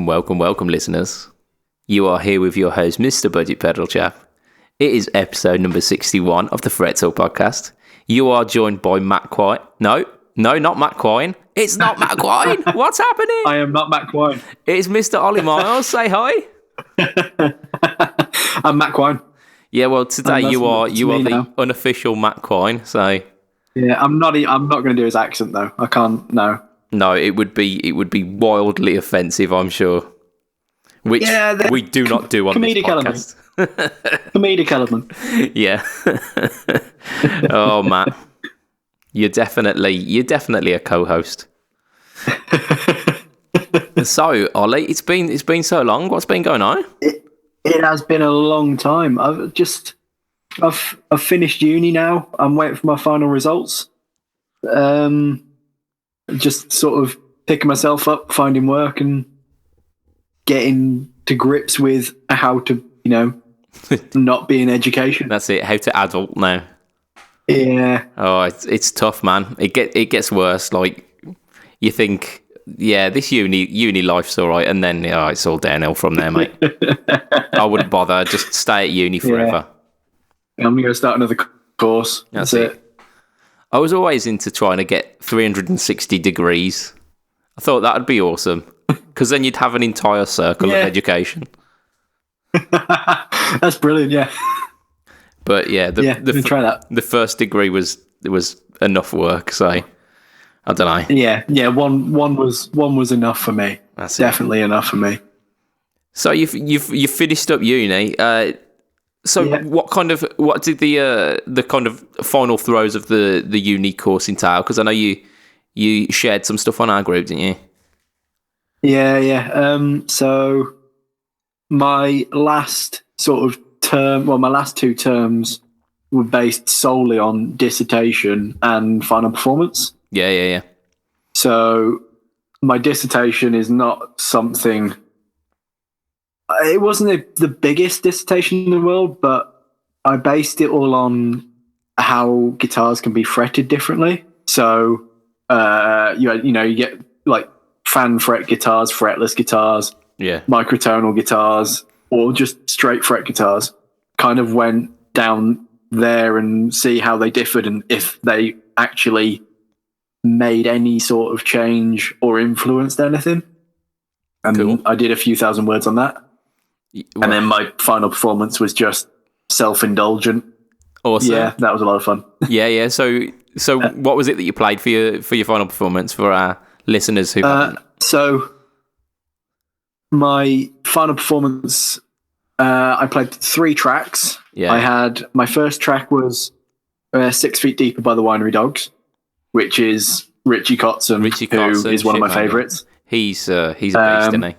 welcome, listeners. You are here with your host, Mr. Budget Pedal Chap. It is episode number 61 of the Fretzel podcast. You are joined by Matt Quine. No, not Matt Quine. It's not Matt Quine. What's happening? I am not Matt Quine. It's Mr. Ollie Miles. Say hi. I'm Matt Quine. Yeah, well, today you are the unofficial Matt Quine. So yeah, I'm not going to do his accent though. I can't. No, it would be wildly offensive, I'm sure. Which we do not do on this podcast. Comedic element. Yeah. Oh, Matt, you're definitely a co-host. So, Ollie, it's been so long. What's been going on? It has been a long time. I've finished uni now. I'm waiting for my final results. Just sort of picking myself up, finding work, and getting to grips with how to, not be in education. That's it. How to adult now. Yeah. Oh, it's tough, man. It gets worse. Like, you think, yeah, this uni life's all right, and then it's all downhill from there, mate. I wouldn't bother. Just stay at uni forever. Yeah. I'm going to start another course. That's it. I was always into trying to get 360 degrees. I thought that would be awesome, because then you'd have an entire circle of education. That's brilliant, yeah. But yeah, try that. The first degree was enough work, so I don't know. Yeah. One was enough for me. That's definitely enough for me. So you've finished up uni. What did the kind of final throes of the uni course entail? Because I know you shared some stuff on our group, didn't you? Yeah. So my last sort of term, my last 2 terms were based solely on dissertation and final performance. Yeah. So my dissertation is not something. It wasn't the biggest dissertation in the world, but I based it all on how guitars can be fretted differently. So you get like fan fret guitars, fretless guitars, microtonal guitars, or just straight fret guitars. Kind of went down there and see how they differed and if they actually made any sort of change or influenced anything. And cool. I did a few thousand words on that. And then my final performance was just self-indulgent. Awesome. Yeah, that was a lot of fun. Yeah. So what was it that you played for your final performance for our listeners who haven't? So my final performance, I played 3 tracks. Yeah. I had my first track was 6 Feet Deeper by the Winery Dogs, which is Richie Kotzen, who is one of my favourites. He's a beast, isn't he?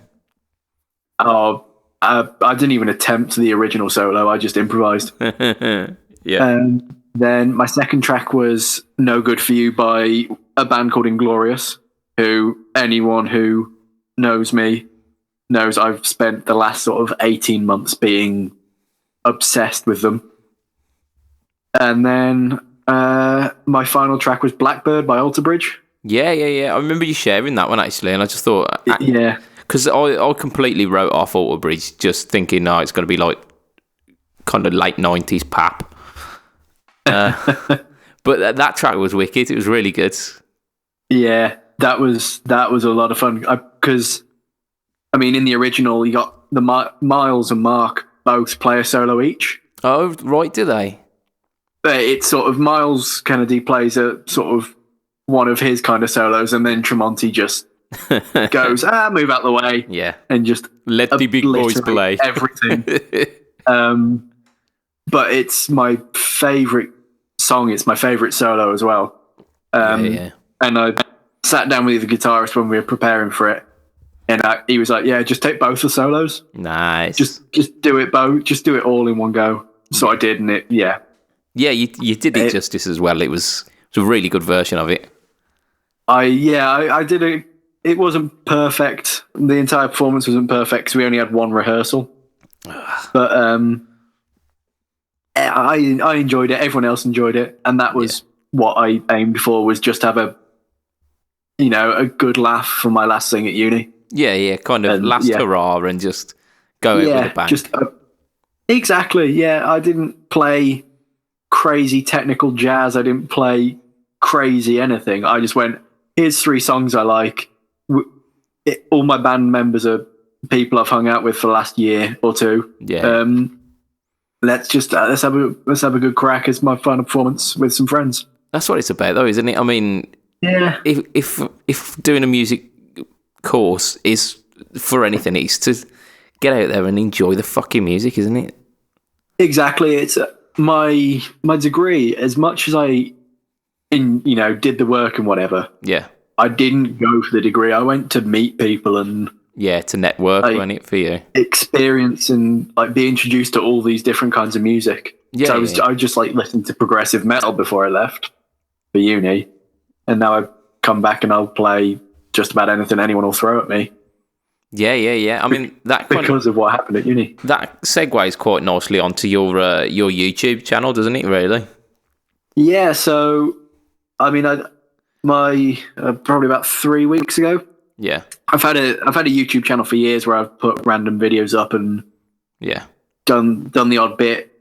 Oh, I didn't even attempt the original solo. I just improvised. Yeah. Then my second track was No Good For You by a band called Inglorious, who anyone who knows me knows I've spent the last sort of 18 months being obsessed with them. And then my final track was Blackbird by Alter Bridge. Yeah. I remember you sharing that one, actually, and I just thought... Yeah. Because I completely wrote off Alter Bridge, just thinking, it's going to be like kind of late 90s pap. But that track was wicked. It was really good. Yeah, that was a lot of fun. Because, in the original, you got the Miles and Mark both play a solo each. Oh, right, do they? But it's sort of Miles Kennedy plays a sort of one of his kind of solos, and then Tremonti just goes, move out the way. Yeah. And just let the big boys play. Everything. But it's my favourite song. It's my favourite solo as well. Yeah. And I sat down with the guitarist when we were preparing for it. And he was like, just take both the solos. Nice. Just do it both. Just do it all in one go. So I did, and Yeah, you did it justice as well. It was a really good version of it. I did it. It wasn't perfect. The entire performance wasn't perfect because we only had one rehearsal. But I enjoyed it. Everyone else enjoyed it, and that was what I aimed for. Was just have a good laugh for my last thing at uni. Yeah, kind of And, last hurrah and just go out with a bang. Exactly. Yeah, I didn't play crazy technical jazz. I didn't play crazy anything. I just went, here's 3 songs I like. All my band members are people I've hung out with for the last year or 2. Yeah. Let's have a good crack as my final performance with some friends. That's what it's about, though, isn't it? I mean, yeah. If doing a music course is for anything, it's to get out there and enjoy the fucking music, isn't it? Exactly. It's my degree. As much as I, did the work and whatever. Yeah. I didn't go for the degree. I went to meet people and to network, wasn't it, for you? Experience and be introduced to all these different kinds of music. Yeah. I just listened to progressive metal before I left for uni, and now I've come back and I'll play just about anything anyone will throw at me. Yeah. I mean, that because of what happened at uni. That segues quite nicely onto your YouTube channel, doesn't it? Really? Yeah. So, I mean, my probably about 3 weeks ago. Yeah. I've had a YouTube channel for years where I've put random videos up and done the odd bit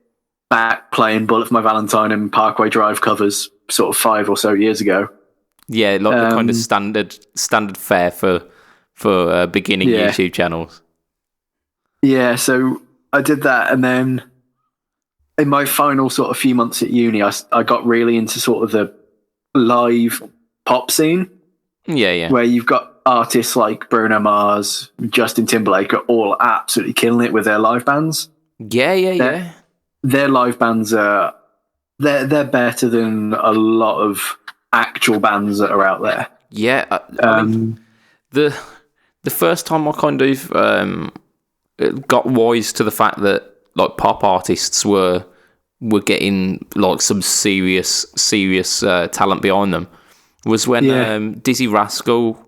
back playing Bullet for My Valentine and Parkway Drive covers sort of 5 or so years ago. Yeah, like the kind of standard fare for beginning YouTube channels. Yeah, so I did that, and then in my final sort of few months at uni, I got really into sort of the live pop scene. Yeah. Where you've got artists like Bruno Mars, Justin Timberlake are all absolutely killing it with their live bands. Yeah. Their live bands are they're better than a lot of actual bands that are out there. Yeah, I mean, the first time I kind of got wise to the fact that like pop artists were getting like some serious talent behind them was when Dizzy Rascal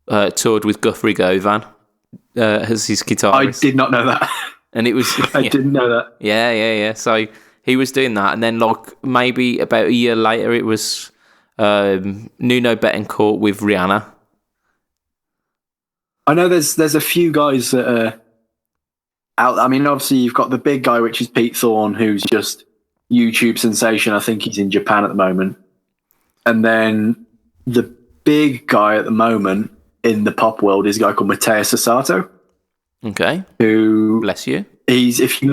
toured with Guthrie Govan as his guitarist. I did not know that. And it was I didn't know that. Yeah. So he was doing that, and then like maybe about a year later, it was Nuno Betancourt with Rihanna. I know there's a few guys that are out. I mean, obviously you've got the big guy, which is Pete Thorne, who's just YouTube sensation. I think he's in Japan at the moment. And then the big guy at the moment in the pop world is a guy called Matteo Sasato. Okay. Who, bless you. He's if you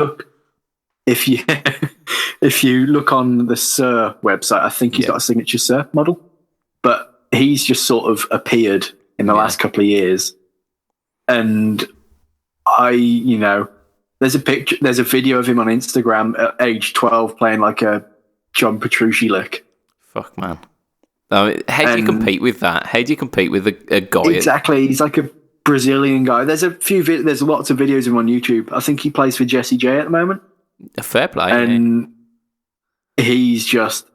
look on the Sir website, I think he's got a signature Sir model, but he's just sort of appeared in the last couple of years. And there's a video of him on Instagram at age 12 playing like a John Petrucci lick. Fuck, man. How do you compete with that? How do you compete with a guy? Exactly. He's like a Brazilian guy. There's there's lots of videos of him on YouTube. I think he plays for Jessie J at the moment. A fair play. And he's just,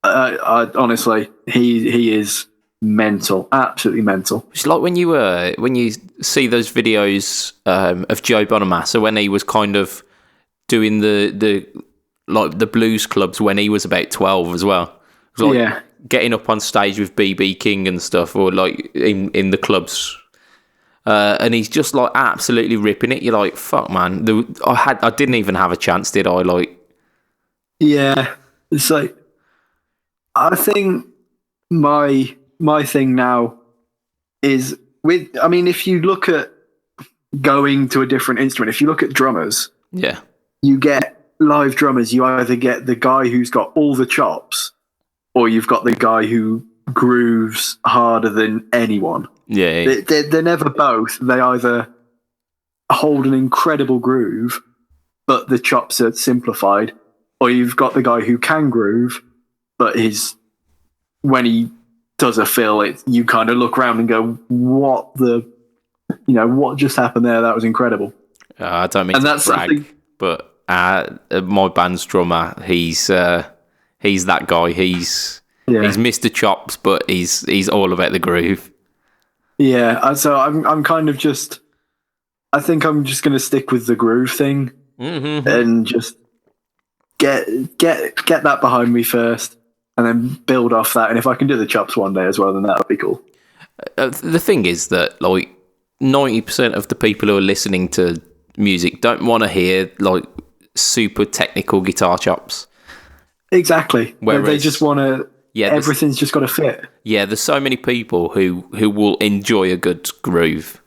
honestly, he is mental, absolutely mental. It's like when you see those videos of Joe Bonamassa when he was kind of doing the blues clubs when he was about 12 as well. It was like getting up on stage with BB King and stuff, or like in the clubs. And he's just like absolutely ripping it. You're like, fuck, man. I didn't even have a chance, did I? Like, yeah, it's like, I think my thing now is if you look at going to a different instrument, if you look at drummers, you get live drummers. You either get the guy who's got all the chops, or you've got the guy who grooves harder than anyone. Yeah. They're never both. They either hold an incredible groove, but the chops are simplified, or you've got the guy who can groove, but when he does a fill, you kind of look around and go, what just happened there? That was incredible. I don't mean to brag, but my band's drummer, he's that guy. He's Mr. Chops, but he's all about the groove. Yeah, so I'm kind of just, I think I'm just going to stick with the groove thing and just get that behind me first, and then build off that. And if I can do the chops one day as well, then that would be cool. The thing is that, like, 90% of the people who are listening to music don't want to hear like super technical guitar chops. Exactly. Whereas, they just want to. Yeah, everything's just got to fit. Yeah, there's so many people who will enjoy a good groove.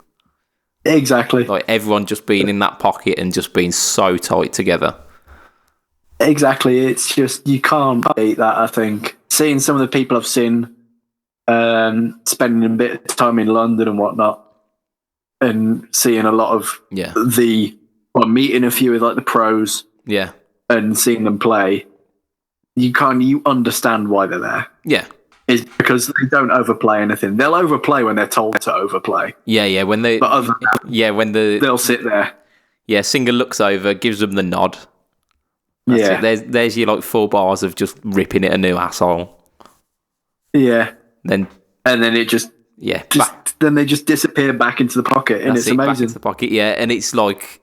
Exactly. Like everyone just being in that pocket and just being so tight together. Exactly. It's just, you can't beat that, I think. Seeing some of the people I've seen spending a bit of time in London and whatnot, and seeing a lot of meeting a few of like the pros, and seeing them play, you understand why they're there. Yeah, is because they don't overplay anything. They'll overplay when they're told to overplay. Yeah, when they. But other than that, they'll sit there. Yeah, singer looks over, gives them the nod. That's it. There's your like 4 bars of just ripping it a new asshole. Yeah. And then it just then they just disappear back into the pocket, and it's amazing. Back into the pocket, and it's like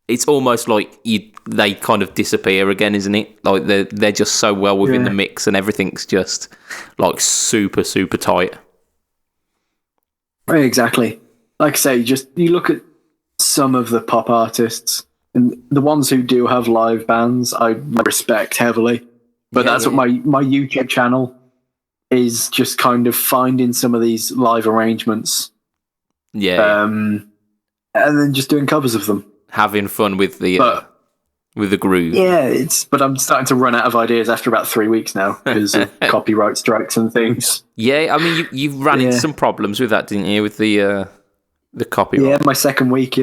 it's almost like they kind of disappear again, isn't it? Like they're just so well within the mix, and everything's just like super super tight. Right, exactly. Like I say, you look at some of the pop artists, and the ones who do have live bands, I respect heavily. But that's what my YouTube channel is, just kind of finding some of these live arrangements. And then just doing covers of them. Having fun with the groove. Yeah, but I'm starting to run out of ideas after about 3 weeks now because of copyright strikes and things. Yeah, I mean, you ran into some problems with that, didn't you, with the copyright? Yeah, my second week,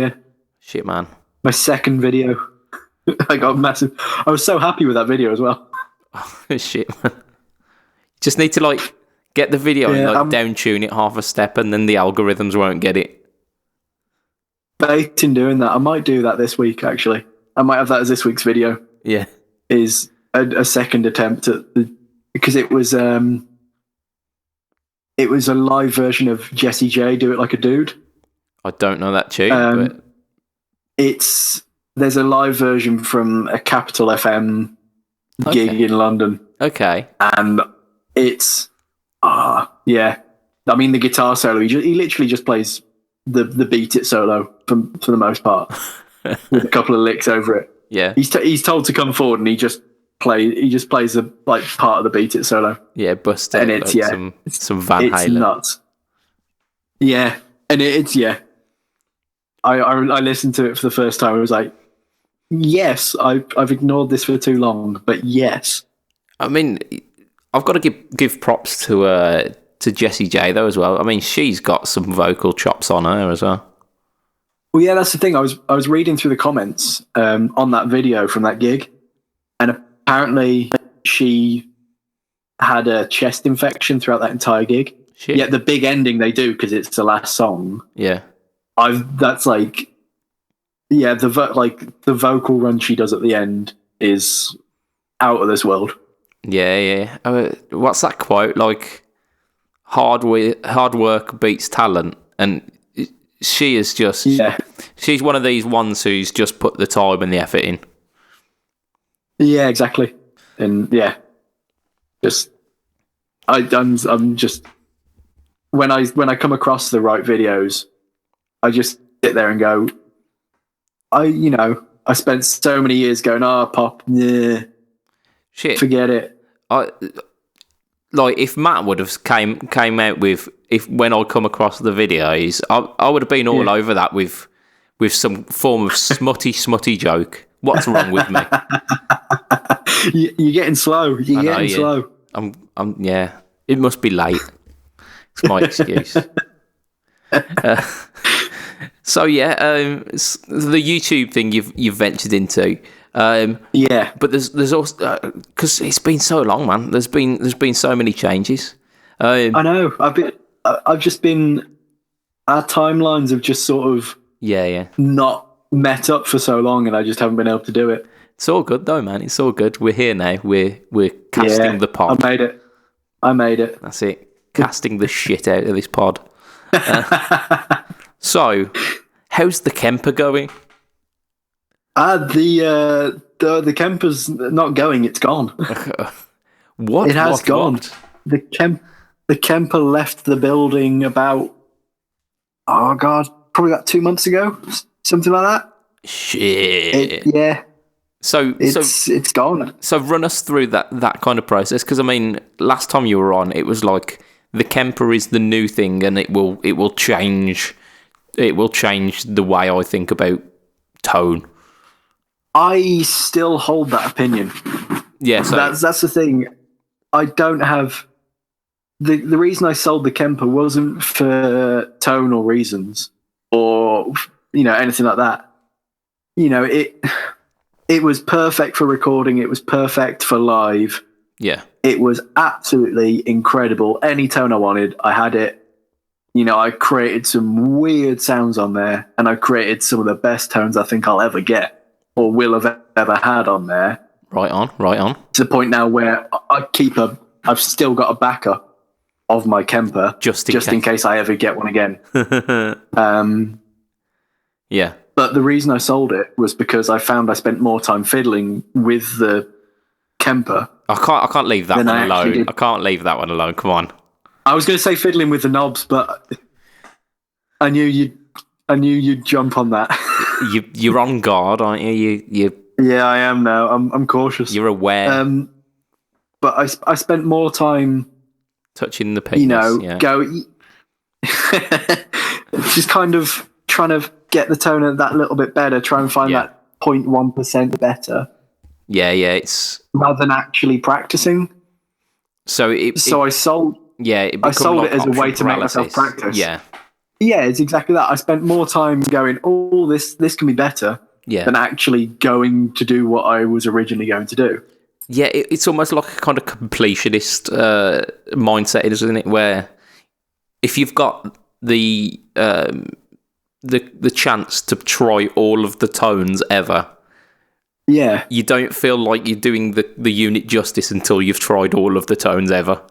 Shit, man. My second video. I got massive. I was so happy with that video as well. Shit, man. Just need to like get the video and down tune it half a step, and then the algorithms won't get it. Baiting doing that. I might do that this week. Actually, I might have that as this week's video. Yeah, is a second attempt at because it was a live version of Jessie J, "Do It Like a Dude." I don't know that tune, but there's a live version from a Capital FM gig in London. Okay, and it's I mean, the guitar solo, he literally just plays the beat it solo for the most part with a couple of licks over it. Yeah, he's told to come forward, and he just plays the like part of the beat it solo. Yeah, bust it, and it's like some Van Halen. It's nuts. Yeah, and it's I listened to it for the first time. I was like, yes, I've ignored this for too long, but yes. I mean, I've got to give props to Jessie J though as well. I mean, she's got some vocal chops on her as well. Well, yeah, that's the thing. I was reading through the comments on that video from that gig, and apparently she had a chest infection throughout that entire gig. Shit. Yeah, the big ending they do because it's the last song. Yeah, that's like, yeah, the vocal run she does at the end is out of this world. Yeah. What's that quote? Like, hard work beats talent, and she is just she's one of these ones who's just put the time and the effort in. Yeah, exactly, and just I'm just when I come across the right videos, I just sit there and go, I spent so many years going, pop, yeah. Shit. Forget it. Like if Matt would have came out with when I come across the videos, I would have been all over that with some form of smutty joke. What's wrong with me? You're getting slow. You're getting slow. I'm it must be late. It's my excuse. So the YouTube thing you've ventured into. But there's also because it's been so long, man. There's been so many changes. I know. I've just been. Our timelines have just sort of not met up for so long, and I just haven't been able to do it. It's all good though, man. It's all good. We're here now. We're casting the pod. I made it. That's it. Casting the shit out of this pod. So, how's the Kemper going? The Kemper's not going. It's gone. What? It has gone. What? The Kemper left the building about, probably about 2 months ago, something like that. Shit. Yeah. So it's gone. So run us through that kind of process, because I mean, last time you were on, it was like the Kemper is the new thing, and it will change the way I think about tone. I still hold that opinion. Yeah, so that's the thing. I don't have the reason I sold the Kemper wasn't for tonal reasons or anything like that. It was perfect for recording. It was perfect for live. Yeah. It was absolutely incredible. Any tone I wanted, I had it. I created some weird sounds on there, and I created some of the best tones I think I'll ever get or will have ever had on there. Right on. To the point now where I've still got a backup of my Kemper just in case I ever get one again. Yeah. But the reason I sold it was because I found I spent more time fiddling with the Kemper. I can't leave that one alone. I can't leave that one alone. Come on. I was going to say fiddling with the knobs, but I knew you'd jump on that. You're on guard, aren't you? Yeah, I am now. I'm cautious. You're aware. But I spent more time touching the penis. Just kind of trying to get the tone of that little bit better. Try and find that 0.1% better. Yeah. It's rather than actually practicing. So I sold. Yeah, I sold it as a way to make myself practice. Yeah, it's exactly that. I spent more time going, "Oh, this can be better," than actually going to do what I was originally going to do. Yeah, it's almost like a kind of completionist mindset, isn't it? Where if you've got the chance to try all of the tones ever, you don't feel like you're doing the unit justice until you've tried all of the tones ever.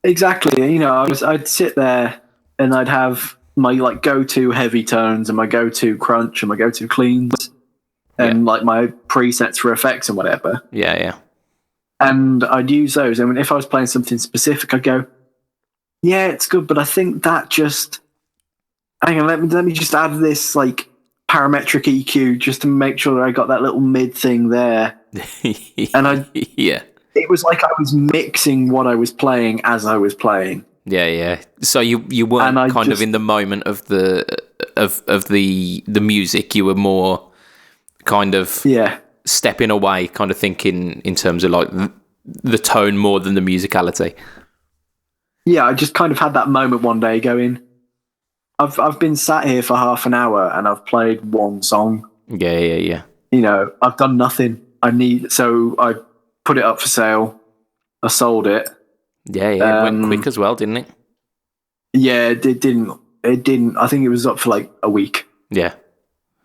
Exactly. I'd sit there and I'd have my go-to heavy tones and my go-to crunch and my go-to cleans and my presets for effects and whatever. Yeah. And I'd use those. And if I was playing something specific, I'd go, yeah, it's good, but I think that just hang on, let me just add this parametric EQ just to make sure that I got that little mid thing there. And it was like I was mixing what I was playing as I was playing. Yeah. So you weren't kind of in the moment of the music. You were more kind of stepping away, kind of thinking in terms of the tone more than the musicality. Yeah, I just kind of had that moment one day going, I've been sat here for half an hour and I've played one song. Yeah. I've done nothing. So I put it up for sale. I sold it. Yeah. It went quick as well, didn't it? Yeah, it didn't. I think it was up for a week. Yeah.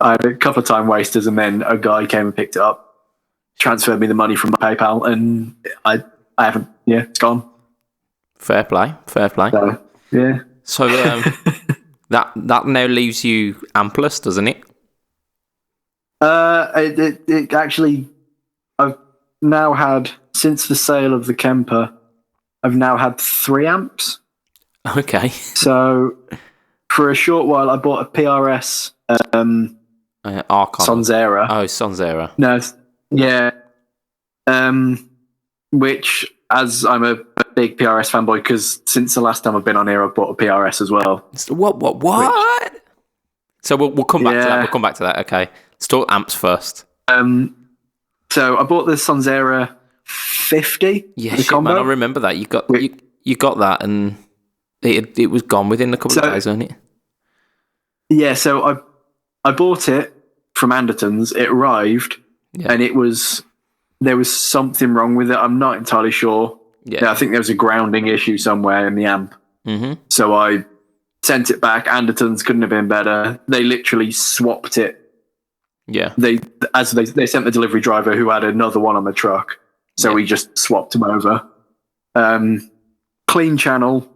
I had a couple of time wasters, and then a guy came and picked it up, transferred me the money from my PayPal, and I haven't. Yeah, it's gone. Fair play. So, yeah. So that now leaves you ampless, doesn't it? It actually, I've now had, since the sale of the Kemper, I've now had 3 amps. Okay. So for a short while, I bought a PRS Archon. Sonzera. Oh, Sonzera. No, yeah. Which, as I'm a big PRS fanboy, because since the last time I've been on here, I've bought a PRS as well. What? So we'll come back to that. We'll come back to that. Okay. Let's talk amps first. So I bought the Sonzera 50. Yeah, shit, man. I remember that. You got that, and it was gone within a couple of days, wasn't it? Yeah. So I bought it from Anderton's. It arrived, and there was something wrong with it. I'm not entirely sure. Yeah, I think there was a grounding issue somewhere in the amp. Mm-hmm. So I sent it back. Anderton's couldn't have been better. They literally swapped it. Yeah. They sent the delivery driver who had another one on the truck. So we just swapped them over. Clean channel.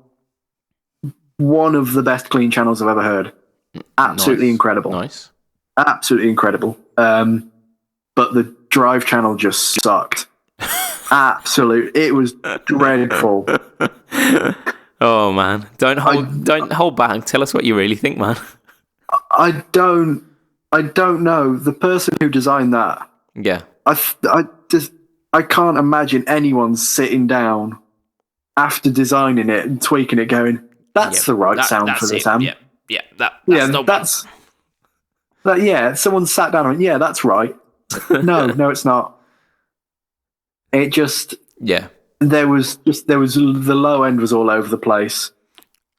One of the best clean channels I've ever heard. Absolutely incredible. Nice. Absolutely incredible. But the drive channel just sucked. It was dreadful. Oh man, don't hold back. Tell us what you really think, man. I don't know. The person who designed that, Yeah. I can't imagine anyone sitting down after designing it and tweaking it, going, "That's the right sound for this amp." Yeah, that's someone sat down and went, "Yeah, that's right." No, it's not. It just there was the low end was all over the place.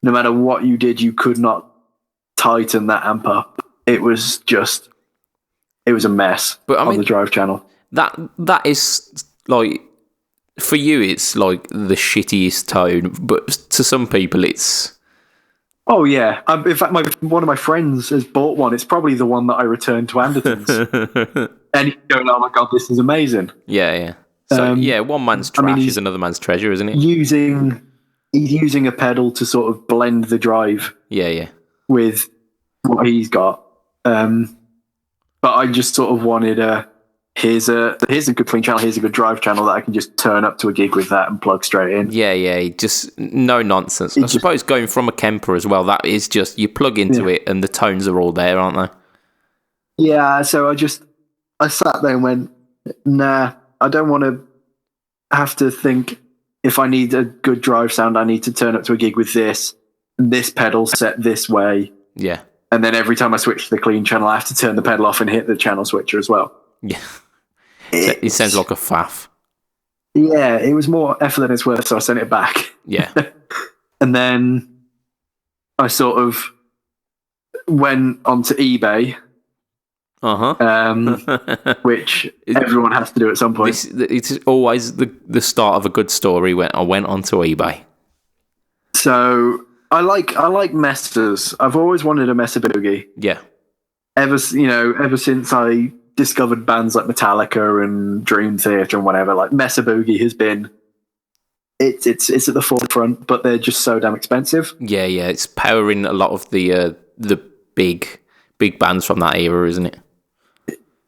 No matter what you did, you could not tighten that amp up. It was a mess. But on the drive channel. That is like, for you, it's like the shittiest tone, but to some people, it's. Oh yeah! In fact, one of my friends has bought one. It's probably the one that I returned to Anderton's, and he's going, "Oh my god, this is amazing!" Yeah. So one man's trash is another man's treasure, isn't it? He's using a pedal to sort of blend the drive. Yeah. With what he's got, but I just sort of wanted here's a good clean channel, here's a good drive channel that I can just turn up to a gig with that and plug straight in. Yeah, just no nonsense. I suppose going from a Kemper as well, that is just, you plug into it and the tones are all there, aren't they? Yeah, so I sat there and went, nah, I don't want to have to think, if I need a good drive sound, I need to turn up to a gig with this pedal set this way. Yeah. And then every time I switch to the clean channel, I have to turn the pedal off and hit the channel switcher as well. Yeah. It sounds like a faff. Yeah, it was more effort than it's worth, so I sent it back. Yeah. And then I sort of went onto eBay. Which everyone has to do at some point. It's always the start of a good story when I went onto eBay. So I like Messers. I've always wanted a Messer Boogie. Yeah. Ever since I discovered bands like Metallica and Dream Theater and whatever, like Messer Boogie has been. It's at the forefront, but they're just so damn expensive. Yeah. It's powering a lot of the big bands from that era, isn't it?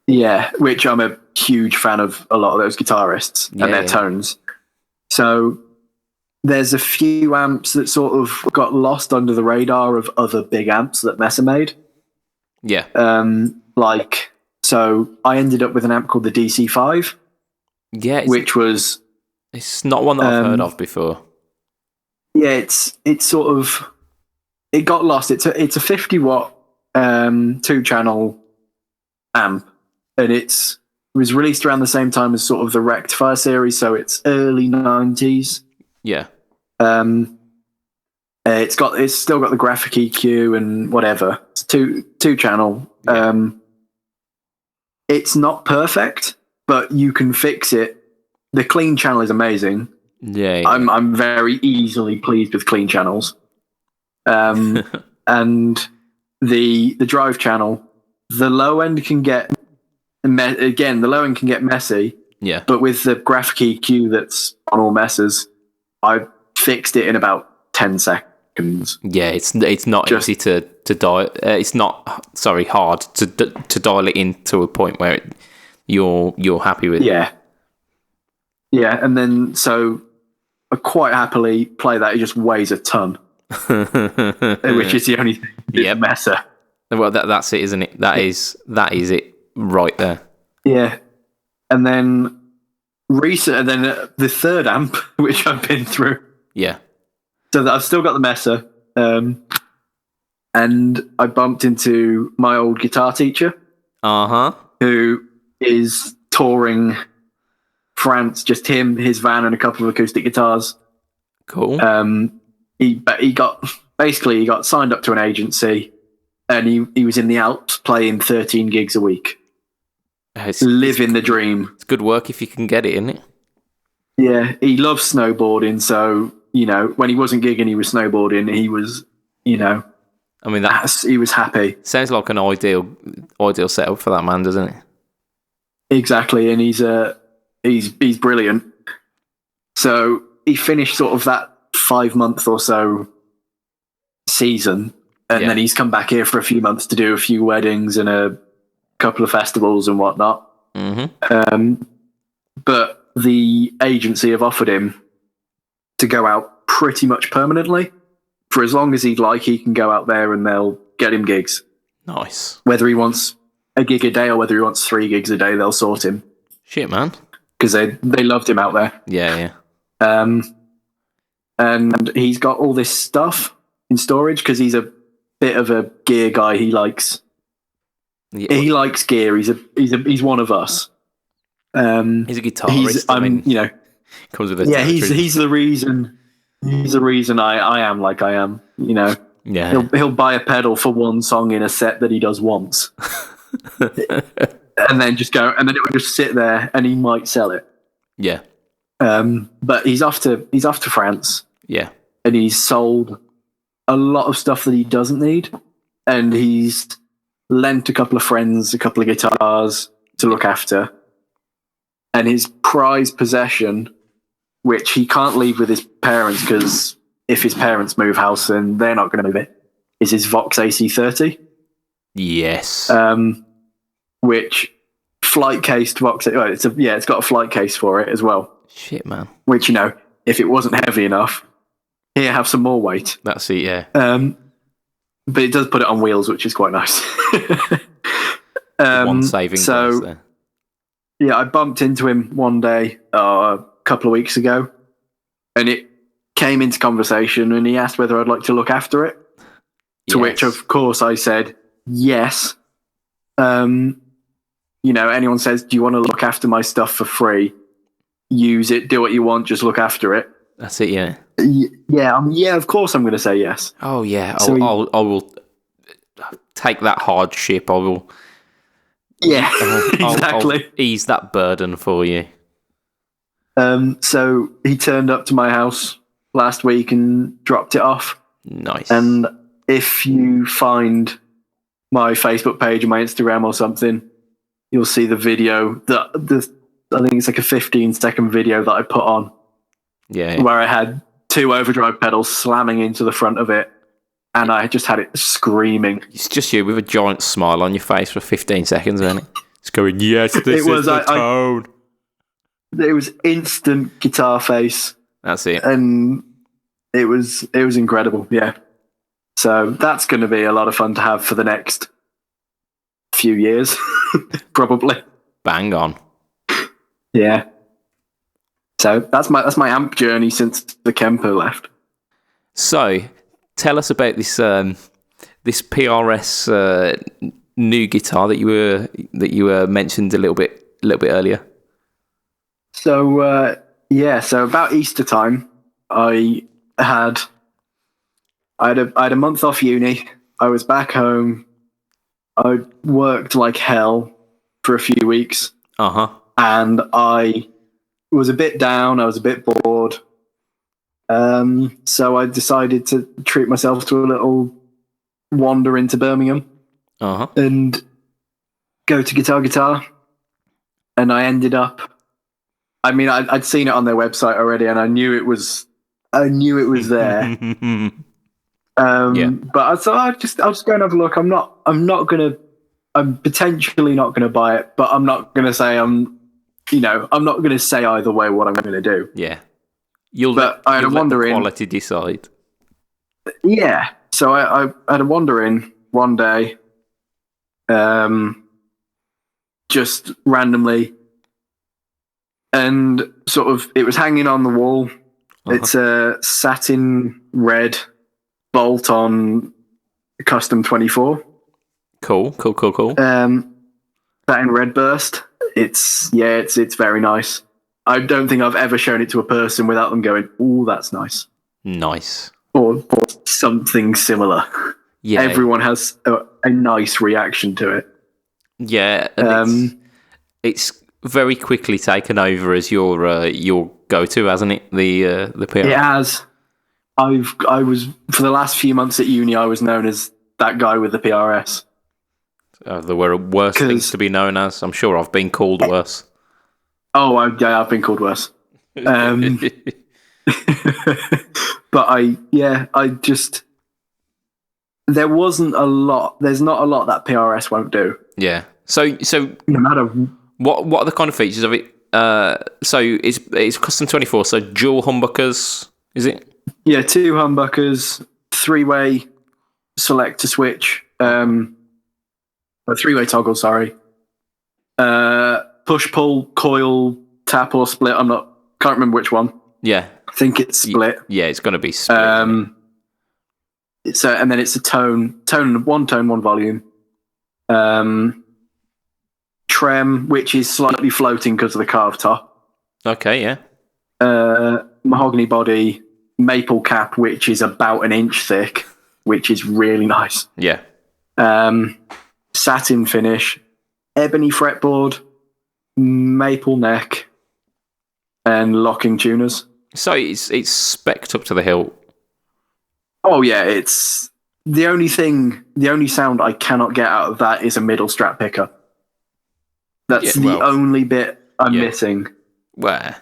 Yeah, which I'm a huge fan of a lot of those guitarists and their tones. So there's a few amps that sort of got lost under the radar of other big amps that Messer made. Yeah. So I ended up with an amp called the DC5. Yeah. It's not one that I've heard of before. Yeah, it's sort of, it got lost. It's a 50 watt 2-channel amp, and it was released around the same time as sort of the Rectifier series, so it's early 90s. Yeah. It's still got the graphic EQ and whatever. It's two channel. Yeah. It's not perfect, but you can fix it. The clean channel is amazing. Yeah. I'm very easily pleased with clean channels. And the drive channel, the low end can get messy. Yeah. But with the graphic EQ that's on all Messers, I fixed it in about 10 seconds. Yeah, it's not easy to dial. It's not hard to dial it into a point where you're happy with. Yeah. And then so I quite happily play that. It just weighs a ton, which is the only thing. Yep. Messer. Well, that's it, isn't it? That is it right there. Yeah, and then the third amp, which I've been through. Yeah. So that I've still got the Messer, and I bumped into my old guitar teacher. Who is touring France? Just him, his van, and a couple of acoustic guitars. Cool. He got signed up to an agency, and he was in the Alps playing 13 gigs a week. Living the dream. It's good work if you can get it, isn't it? Yeah, he loves snowboarding, so when he wasn't gigging, he was snowboarding. He was, he was happy. Sounds like an ideal setup for that man, doesn't it? Exactly, and he's brilliant. So he finished sort of that 5-month or so season, and then he's come back here for a few months to do a few weddings and a couple of festivals and whatnot. Mm-hmm. But the agency have offered him to go out pretty much permanently for as long as he'd like. He can go out there and they'll get him gigs. Nice. Whether he wants a gig a day or whether he wants 3 gigs a day, they'll sort him. Shit, man. Because they loved him out there. Yeah. And he's got all this stuff in storage because he's a bit of a gear guy. He likes gear. He's one of us. He's a guitarist. Comes with he's the reason. He's the reason I am like I am. Yeah. He'll buy a pedal for one song in a set that he does once, and then just go, and then it will just sit there, and he might sell it. Yeah. But he's off to France. Yeah. And he's sold a lot of stuff that he doesn't need, and he's lent a couple of friends a couple of guitars to look after. And his prized possession, which he can't leave with his parents because if his parents move house, then they're not going to move it, is his Vox AC30. Yes. Which flight cased Vox. It's got a flight case for it as well. Shit, man. Which, if it wasn't heavy enough, here, have some more weight. That's it, yeah. But it does put it on wheels, which is quite nice. One saving grace there. Yeah, I bumped into him one day a couple of weeks ago, and it came into conversation, and he asked whether I'd like to look after it. To which, of course, I said yes. Anyone says, "Do you want to look after my stuff for free? Use it, do what you want, just look after it." That's it, yeah. Yeah, of course I'm going to say yes. Oh, yeah. I will take that hardship. I will. Yeah, exactly. I'll ease that burden for you. So he turned up to my house last week and dropped it off. Nice. And if you find my Facebook page or my Instagram or something, you'll see the video I think it's like a 15-second video that I put on. Yeah. Where I had 2 overdrive pedals slamming into the front of it, and I just had it screaming. It's just you with a giant smile on your face for 15 seconds, isn't it? It's going, yes, this is the tone. It was instant guitar face. That's it. And it was incredible, yeah. So that's going to be a lot of fun to have for the next few years, probably. Bang on. Yeah. So that's my amp journey since the Kemper left. So tell us about this this PRS new guitar that you were mentioned a little bit earlier. So so about Easter time, I had a month off uni. I was back home. I worked like hell for a few weeks. And I was a bit down. I was a bit bored. So I decided to treat myself to a little wander into Birmingham and go to Guitar. And I ended up. I mean, I'd seen it on their website already, and I knew it was there. But I thought I'll just go and have a look. I'm potentially not gonna buy it, but I'm not gonna say I'm not gonna say either way what I'm gonna do. Yeah, I had a wander in. Quality decide. Yeah, so I had a wander in one day, just randomly, and sort of it was hanging on the wall. It's a satin red bolt-on custom 24. Cool. Satin red burst. It's very nice. I don't think I've ever shown it to a person without them going, "Ooh, that's nice." Nice. Or something similar. Yeah. Everyone has a nice reaction to it. Yeah. And it's very quickly taken over as your go-to, hasn't it? The PRS. It has. I was for the last few months at uni. I was known as that guy with the PRS. There were worse things to be known as. I'm sure I've been called worse. Oh, I've been called worse. But there wasn't a lot. There's not a lot that PRS won't do. Yeah. So no matter what are the kind of features of it? So it's custom 24. So dual humbuckers, is it? Yeah, 2 humbuckers, 3-way selector switch. A three-way toggle, sorry. Push, pull, coil, tap, or split. Can't remember which one. Yeah. I think it's split. Yeah, it's going to be split. And then it's a tone, one volume. Trem, which is slightly floating because of the carved top. Okay, yeah. Mahogany body, maple cap, which is about an inch thick, which is really nice. Yeah. Satin finish, ebony fretboard, maple neck, and locking tuners. So it's spec'd up to the hilt. Oh yeah, it's the only sound I cannot get out of that is a middle strap picker. That's the only bit I'm missing. Well,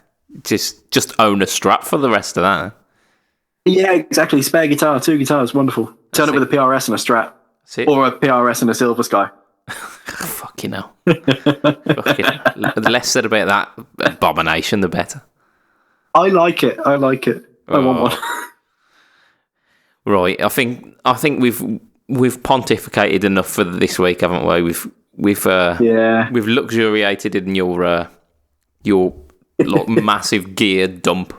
just own a strap for the rest of that. Yeah, exactly. Spare guitar, 2 guitars, wonderful. Turn it with a PRS and a strap. Or a PRS and a Silver Sky. Fucking hell. The less said about that abomination, the better. I like it. I want one. Right. I think we've pontificated enough for this week, haven't we? We've luxuriated in your massive gear dump.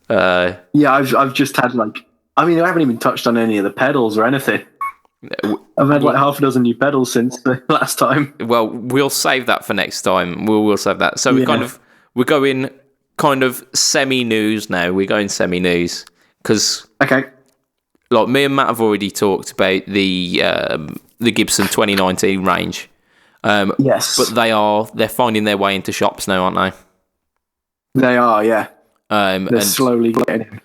I've just had I haven't even touched on any of the pedals or anything. I've had half a dozen new pedals since the last time. Well, we'll save that for next time. We'll save that. So we're going kind of semi-news now. We're going semi-news because me and Matt have already talked about the Gibson 2019 range. Yes, but they're finding their way into shops now, aren't they? They are, yeah. They're slowly getting in.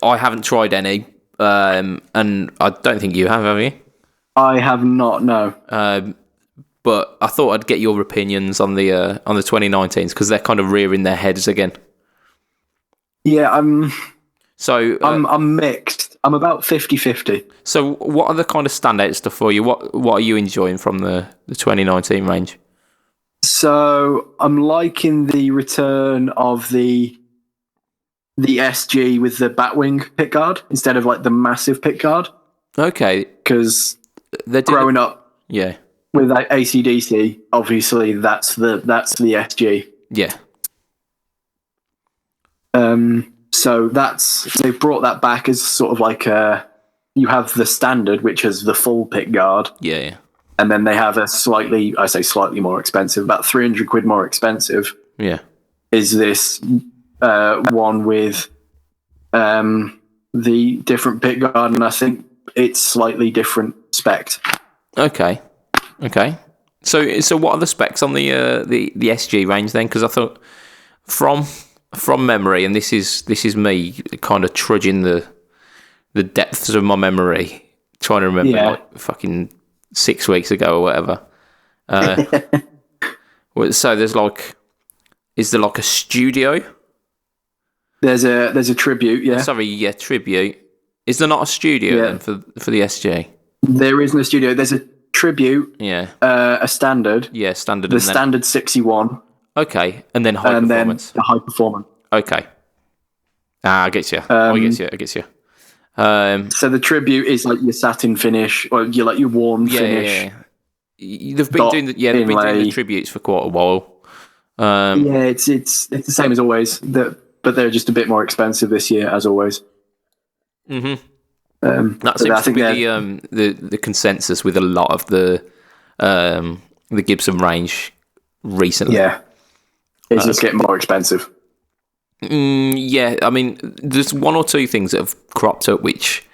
I haven't tried any, and I don't think you have you? I have not, no. But I thought I'd get your opinions on the 2019s because they're kind of rearing their heads again. Yeah, I'm mixed. I'm about 50-50. So what are the kind of standout stuff for you? What are you enjoying from the 2019 range? So I'm liking the return of the SG with the Batwing pickguard instead of the massive pickguard. Okay. Because growing up with AC/DC, obviously that's the SG. Yeah. So they've brought that back as sort of you have the standard, which is the full pickguard. Yeah. And then they have a slightly more expensive, about 300 quid more expensive. Yeah. Is this one with the different pickguard, and I think it's slightly different spec. Okay. So what are the specs on the SG range then? Because I thought from memory, and this is me kind of trudging the depths of my memory, trying to remember fucking 6 weeks ago or whatever. So there's is there a studio? There's a tribute, yeah. Sorry, yeah, tribute. Is there not a studio then for the SG? There is no studio. There's a tribute. Yeah. A standard. Yeah, standard. The standard 61. Okay, and then high performance. Then the high performance. Okay. I get you. I get you. So the tribute is your satin finish, or your warm finish. Yeah. They've been doing the tributes for quite a while. It's the same as always. But they're just a bit more expensive this year, as always. Mm-hmm. That seems to be the consensus with a lot of the Gibson range recently. Yeah, it's just getting more expensive. Yeah, I mean, there's one or two things that have cropped up which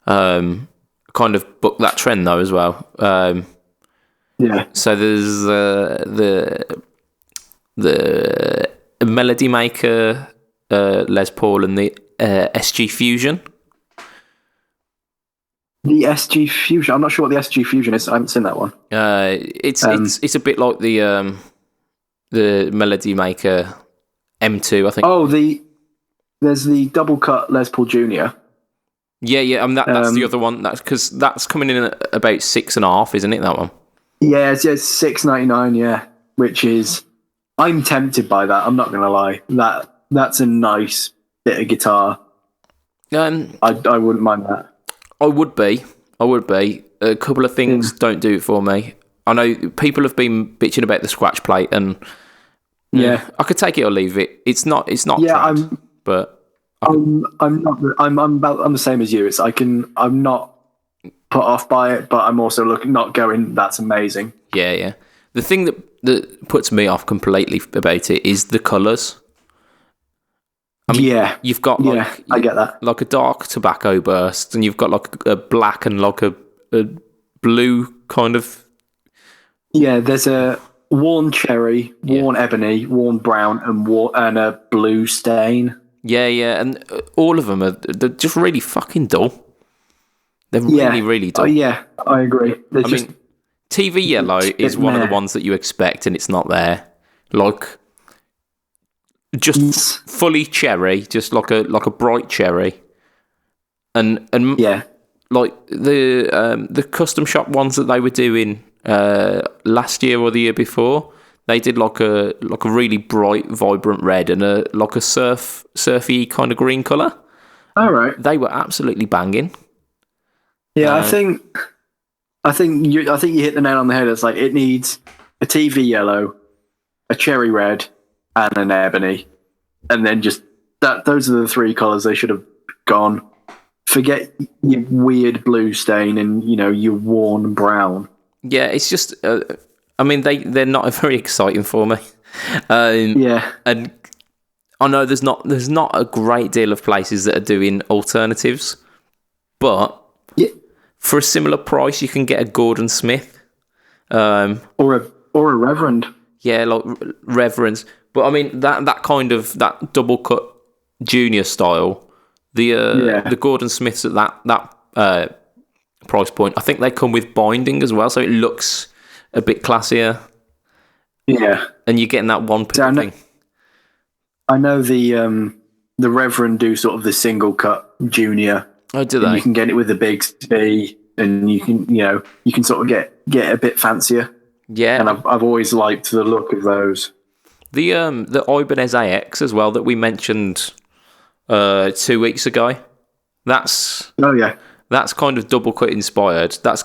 kind of buck that trend though as well. Yeah. So there's the Melody Maker Les Paul and the SG Fusion. The SG Fusion. I'm not sure what the SG Fusion is. I haven't seen that one. It's a bit like the Melody Maker M2, I think. Oh, there's the double cut Les Paul Junior. Yeah. That's the other one. That's because that's coming in at about 6.5, isn't it? That one. Yeah, it's $6.99. Yeah, which is, I'm tempted by that. I'm not gonna lie. That's a nice bit of guitar. I wouldn't mind that. I would be. I would be. A couple of things don't do it for me. I know people have been bitching about the scratch plate, and I could take it or leave it. It's not trad, but I'm the same as you. I'm not put off by it, but I'm also not going, that's amazing. Yeah. The thing that puts me off completely about it is the colours. I mean, you've got I get that, like a dark tobacco burst, and you've got like a black and like a blue kind of. Yeah, there's a worn cherry, worn ebony, worn brown, and a blue stain. Yeah, and all of them they're just really fucking dull. They're really, really dull. Oh yeah, I agree. I mean, TV yellow is one of the ones that you expect, and it's not there. Like, just fully cherry, just like a bright cherry, and like the custom shop ones that they were doing last year or the year before, they did like a really bright, vibrant red and a surfy kind of green colour. All right, they were absolutely banging. Yeah, I think you hit the nail on the head. It's like it needs a TV yellow, a cherry red, and an ebony, and then just that. Those are the three colours they should have gone. Forget your weird blue stain and your worn brown. Yeah, it's just. I mean, they're not very exciting for me. And I know there's not a great deal of places that are doing alternatives, but for a similar price, you can get a Gordon Smith, or a Reverend. Yeah, like Reverends. But I mean that kind of that double cut junior style. The Gordon Smiths at that price point, I think they come with binding as well, so it looks a bit classier. Yeah, and you're getting that one thing. I know the Reverend do sort of the single cut junior. Oh, do they? You can get it with the big C, and you can sort of get a bit fancier. Yeah, and I've always liked the look of those. The Ibanez AX as well that we mentioned 2 weeks ago. That's kind of double cut inspired. That's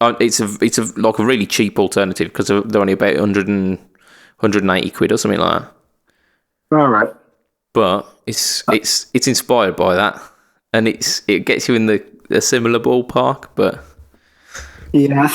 it's a like a really cheap alternative because they're only about 180 quid or something like that. All right, but it's inspired by that, and it gets you in a similar ballpark. But yeah, I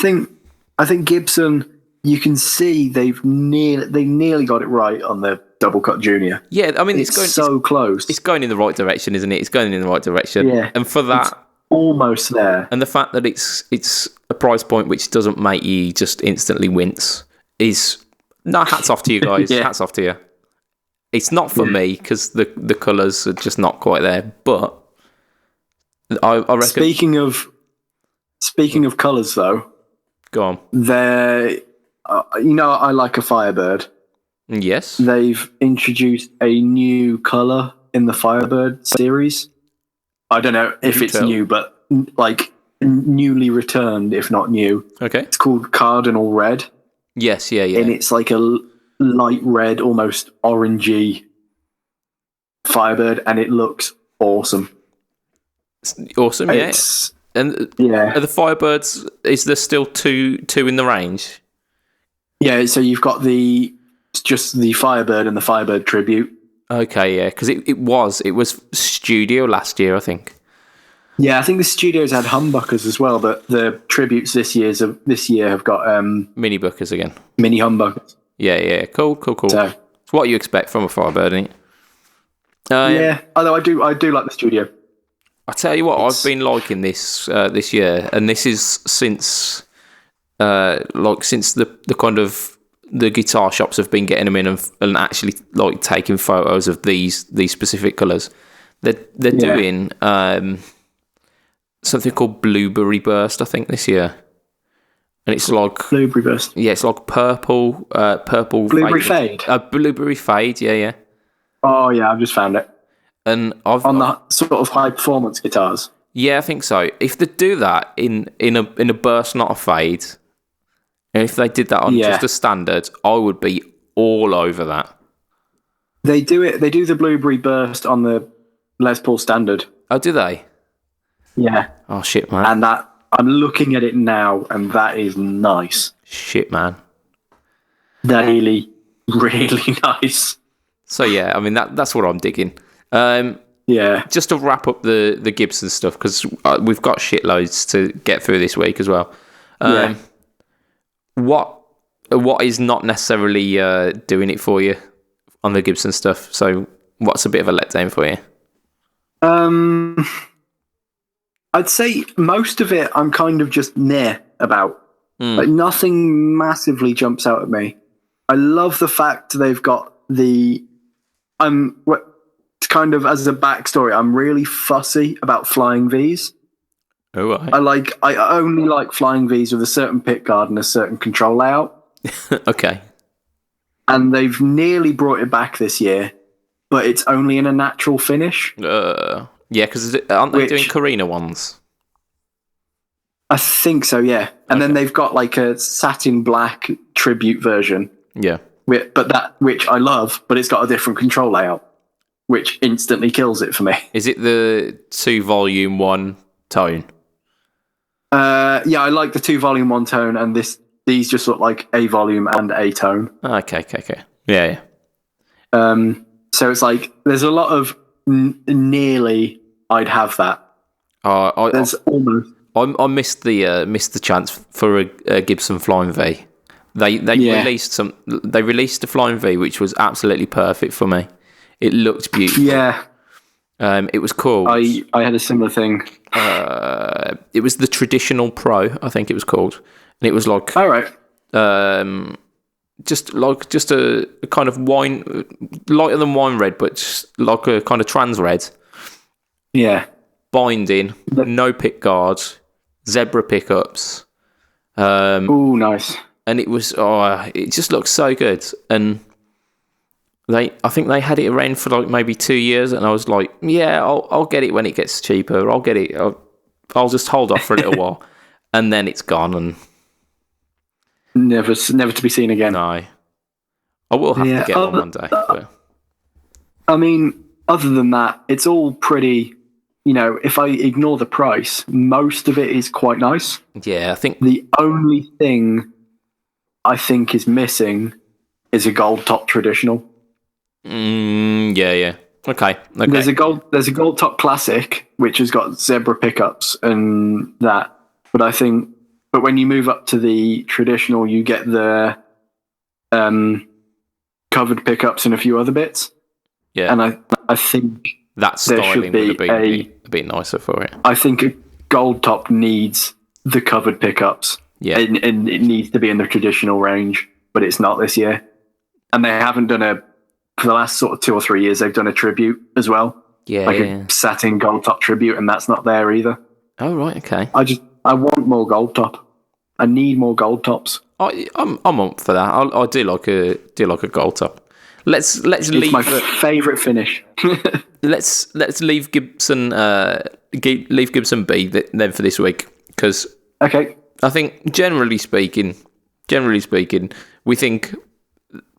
think Gibson, you can see they nearly got it right on the double cut junior. Yeah, I mean it's so close. It's going in the right direction, isn't it? It's going in the right direction. Yeah, and for that, it's almost there. And the fact that it's a price point which doesn't make you just instantly wince is hats off to you guys. Hats off to you. It's not for me because the colours are just not quite there. But I reckon. Speaking of colours, though, go on. I like a Firebird. Yes. They've introduced a new colour in the Firebird series. I don't know if it's new, but like newly returned, if not new. Okay. It's called Cardinal Red. Yes, yeah. And it's like a light red, almost orangey Firebird, and it looks awesome. It's awesome, yeah. And are the Firebirds, is there still two in the range? Yeah, so you've got just the Firebird and the Firebird Tribute. Okay, yeah, because it was Studio last year, I think. Yeah, I think the Studios had humbuckers as well, but the Tributes this year have got mini buckers again. Mini humbuckers. Yeah, cool. So, it's what you expect from a Firebird, isn't it? Although I do like the Studio. I tell you what, I've been liking this year, and this is since the kind of the guitar shops have been getting them in and actually like taking photos of these specific colours. They're doing something called Blueberry Burst, I think, this year, and it's like Blueberry Burst. Yeah, it's like purple Blueberry Fade. Blueberry Fade. Yeah. Oh yeah, I've just found it. And on the sort of high performance guitars. Yeah, I think so. If they do that in a burst, not a fade, and if they did that on just a standard, I would be all over that. They do it. They do the Blueberry Burst on the Les Paul Standard. Oh, do they? Yeah. Oh, shit, man. And that, I'm looking at it now, and that is nice. Shit, man. Really, really nice. So, yeah, I mean, that's what I'm digging. Yeah. Just to wrap up the Gibson stuff, because we've got shitloads to get through this week as well. Yeah. What is not necessarily doing it for you on the Gibson stuff? So what's a bit of a letdown for you? I'd say most of it I'm kind of just meh about. Like nothing massively jumps out at me. I love the fact they've got kind of as a backstory, I'm really fussy about flying Vs. Oh, right. I only like flying Vs with a certain pick guard and a certain control layout. Okay. And they've nearly brought it back this year, but it's only in a natural finish. Yeah, because aren't they doing Carina ones? I think so, yeah. And then they've got like a satin black tribute version. Yeah. Which I love, but it's got a different control layout, which instantly kills it for me. Is it the 2 volume 1 tone? Yeah, I like the 2 volume 1 tone, and these just look like a volume and a tone. Okay. Yeah. So it's like there's a lot of nearly I'd have that. There's almost. I missed the chance for a Gibson Flying V. They released They released the Flying V, which was absolutely perfect for me. It looked beautiful. Yeah. It was cool. I had a similar thing. It was the Traditional Pro, I think it was called, and it was like all right. Just a kind of wine, lighter than wine red, but just like a kind of trans red. Yeah. Binding, no pick guards, zebra pickups. Oh, nice. And it was it just looked so good. And I think they had it around for like maybe 2 years, and I was like, yeah, I'll get it when it gets cheaper. I'll get it. I'll just hold off for a little while, and then it's gone and never to be seen again. No, I will have to get one day. But. I mean, other than that, it's all pretty. You know, if I ignore the price, most of it is quite nice. Yeah, I think the only thing I think is missing is a gold top traditional. Yeah. Okay. There's a gold top classic which has got zebra pickups and that, but when you move up to the traditional, you get the covered pickups and a few other bits. Yeah, and I think that styling would have been a bit nicer for it. I think a gold top needs the covered pickups. Yeah, and it needs to be in the traditional range, but it's not this year. And they haven't done for the last sort of 2 or 3 years, they've done a tribute as well. Yeah, a satin gold top tribute, and that's not there either. Oh, right, okay. I want more gold top. I need more gold tops. I'm up for that. I do like a gold top. Let's leave. It's my favourite finish. let's leave Gibson B then for this week, because okay. I think generally speaking, we think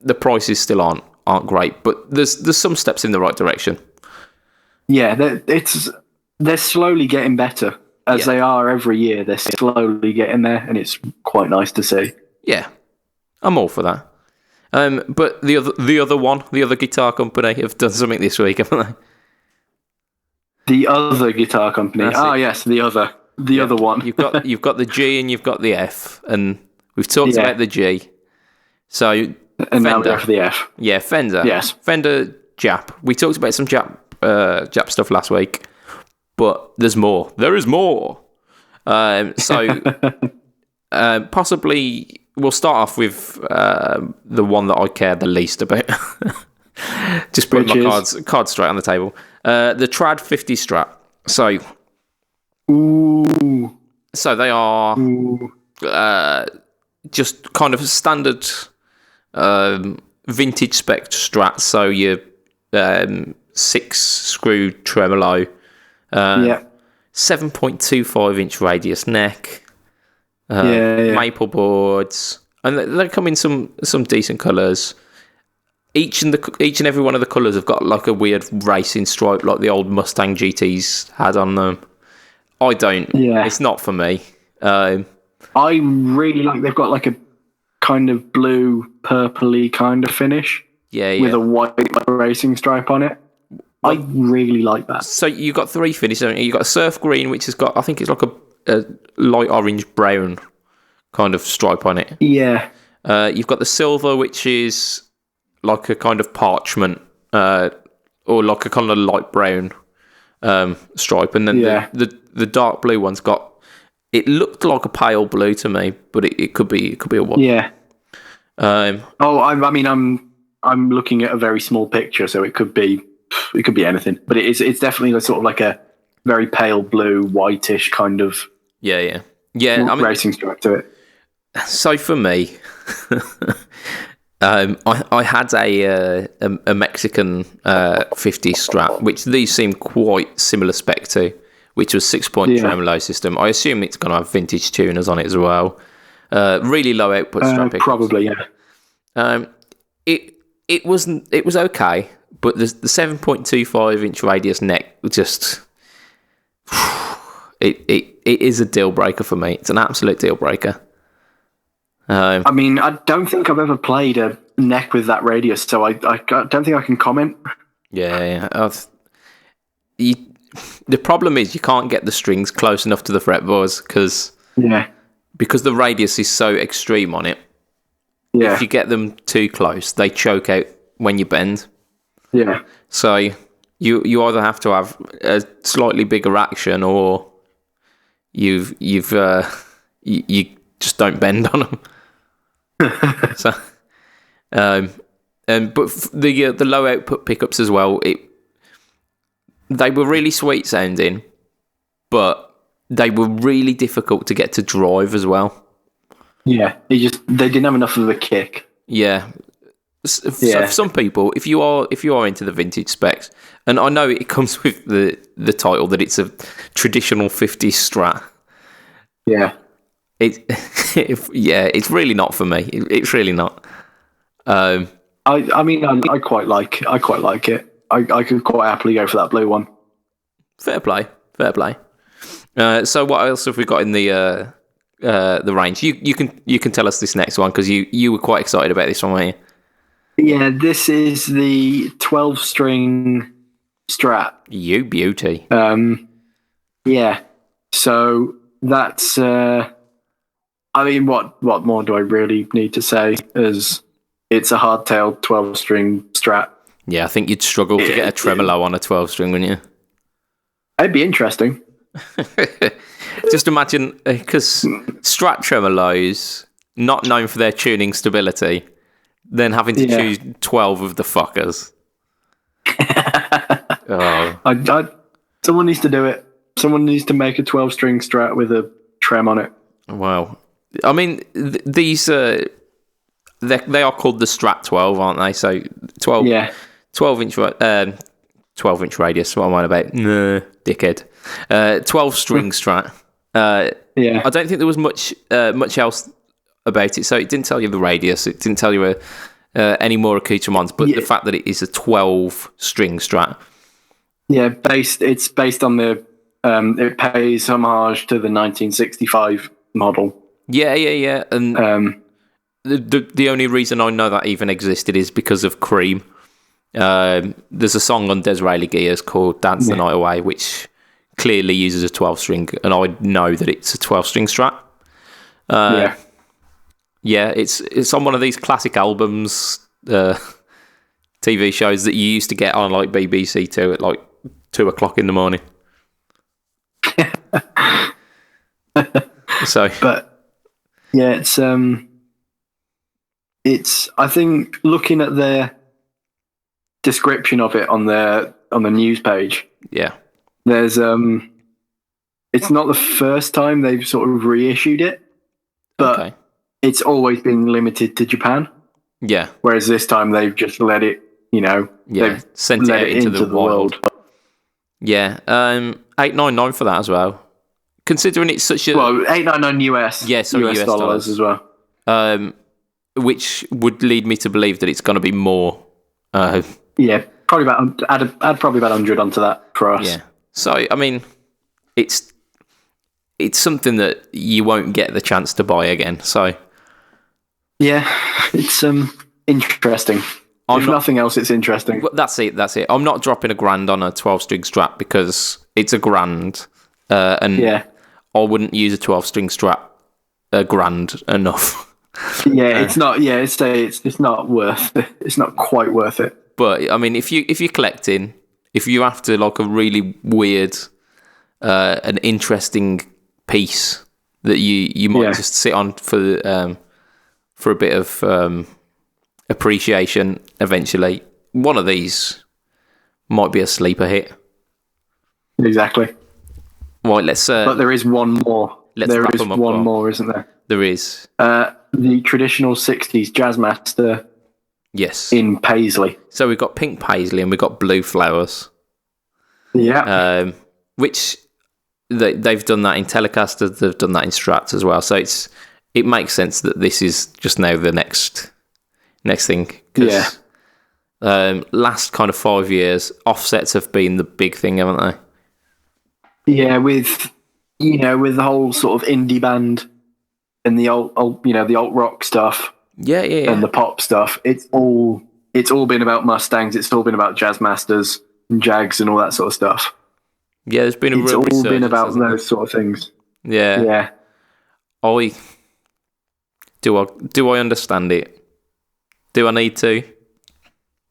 the prices still aren't great, but there's some steps in the right direction. Yeah, they're slowly getting better as they are every year. They're slowly getting there, and it's quite nice to see. Yeah, I'm all for that. But the other guitar company have done something this week, haven't they? The other guitar company. Yes, the other one. you've got the G and you've got the F, and we've talked about the G. So and Fender, now we're for the F. Yeah, Fender. Yes, Fender Jap. We talked about some Jap stuff last week, but there's more. There is more. So possibly we'll start off with the one that I care the least about. Just put my cards straight on the table. The Trad 50 Strat. So, so they are just kind of standard vintage spec Strats. So your 6-screw tremolo, 7.25 inch radius neck, maple boards, and they come in some decent colours. Each and every one of the colours have got like a weird racing stripe, like the old Mustang GTs had on them. I don't. Yeah. It's not for me. I really like. They've got like a kind of blue, purpley kind of finish. Yeah. With a white racing stripe on it. I really like that. So you've got three finishes. You've got a surf green, which has got, I think it's like a light orange brown kind of stripe on it. Yeah. You've got the silver, which is like a kind of parchment, or like a kind of light brown stripe, and then the dark blue one's got. It looked like a pale blue to me, but it could be a white. Yeah. I'm looking at a very small picture, so it could be anything. But it's definitely sort of like a very pale blue, whitish kind of racing stripe to it. So for me, I had a Mexican 50 Strat, which these seem quite similar spec to, which was 6-point tremolo system. I assume it's going to have vintage tuners on it as well. Really low output strap pickups. Probably, yeah. It was okay, but the 7.25 inch radius neck just it is a deal breaker for me. It's an absolute deal breaker. I don't think I've ever played a neck with that radius, so I don't think I can comment. Yeah. The problem is you can't get the strings close enough to the fretboards because the radius is so extreme on it. Yeah. If you get them too close, they choke out when you bend. Yeah. So you either have to have a slightly bigger action, or you just don't bend on them. So, but the low output pickups as well. They were really sweet sounding, but they were really difficult to get to drive as well. Yeah, they didn't have enough of a kick. Yeah. So for some people, if you are into the vintage specs, and I know it comes with the title that it's a traditional 50s Strat. Yeah. It's really not for me. It's really not. I quite like it. I could quite happily go for that blue one. Fair play. So what else have we got in the range? You can tell us this next one, because you were quite excited about this one, weren't you? Yeah, this is the 12-string Strat. You beauty. Yeah. So that's. What more do I really need to say? As it's a hardtail 12-string Strat. Yeah, I think you'd struggle to get a tremolo on a 12-string, wouldn't you? It'd be interesting. Just imagine, because Strat tremolos, not known for their tuning stability, then having to choose 12 of the fuckers. Someone needs to do it. Someone needs to make a 12-string Strat with a trem on it. Well, I mean, these they are called the Strat 12, aren't they? So 12 inch 12 inch radius. What am I on about? No, dickhead. 12-string Strat. I don't think there was much else about it. So it didn't tell you the radius. It didn't tell you any more accoutrements. But the fact that it is a 12-string Strat. Yeah, it's based on the. It pays homage to the 1965 model. Yeah. And the only reason I know that even existed is because of Cream. There's a song on Des'Reilly Gears called Dance the Night Away, which clearly uses a 12-string, and I know that it's a 12-string Strat. It's on one of these classic albums, TV shows that you used to get on like BBC Two at like 2 o'clock in the morning. So, but yeah, it's I think looking at their description of it on the news page. Yeah. There's it's not the first time they've sort of reissued it, but it's always been limited to Japan. Yeah. Whereas this time they've just let it, they've sent it out into the world. Yeah. 899 for that as well. Considering it's such a $899 US. Yeah, sorry, US dollars as well. Which would lead me to believe that it's going to be more. Yeah, probably add probably about 100 onto that for us. Yeah. So I mean, it's it's something that you won't get the chance to buy again. So yeah, it's interesting. If nothing else, it's interesting. That's it. I'm not dropping $1,000 on a 12-string Strat because it's $1,000, and I wouldn't use a 12-string Strat $1,000 enough. Yeah, it's not. Yeah, it's not worth it. It's not quite worth it. But I mean, if you're collecting, if you're after like a really weird, an interesting piece that you might just sit on for a bit of appreciation eventually, one of these might be a sleeper hit. Exactly. Right, let's. But there is one more. There is one more, isn't there? There is. The traditional 60s Jazzmaster. Yes. In paisley. So we've got pink paisley and we've got blue flowers. Yeah. Which they've done that in Telecasters, they've done that in Strats as well. So it makes sense that this is just now the next thing. Yeah. Last kind of 5 years, offsets have been the big thing, haven't they? Yeah, with the whole sort of indie band and the old the alt rock stuff. Yeah. And the pop stuff. It's all been about Mustangs. It's all been about Jazzmasters and Jags and all that sort of stuff. Yeah, there's been a real resurgence. It's all been about those sort of things. Yeah. Yeah. Do I understand it? Do I need to?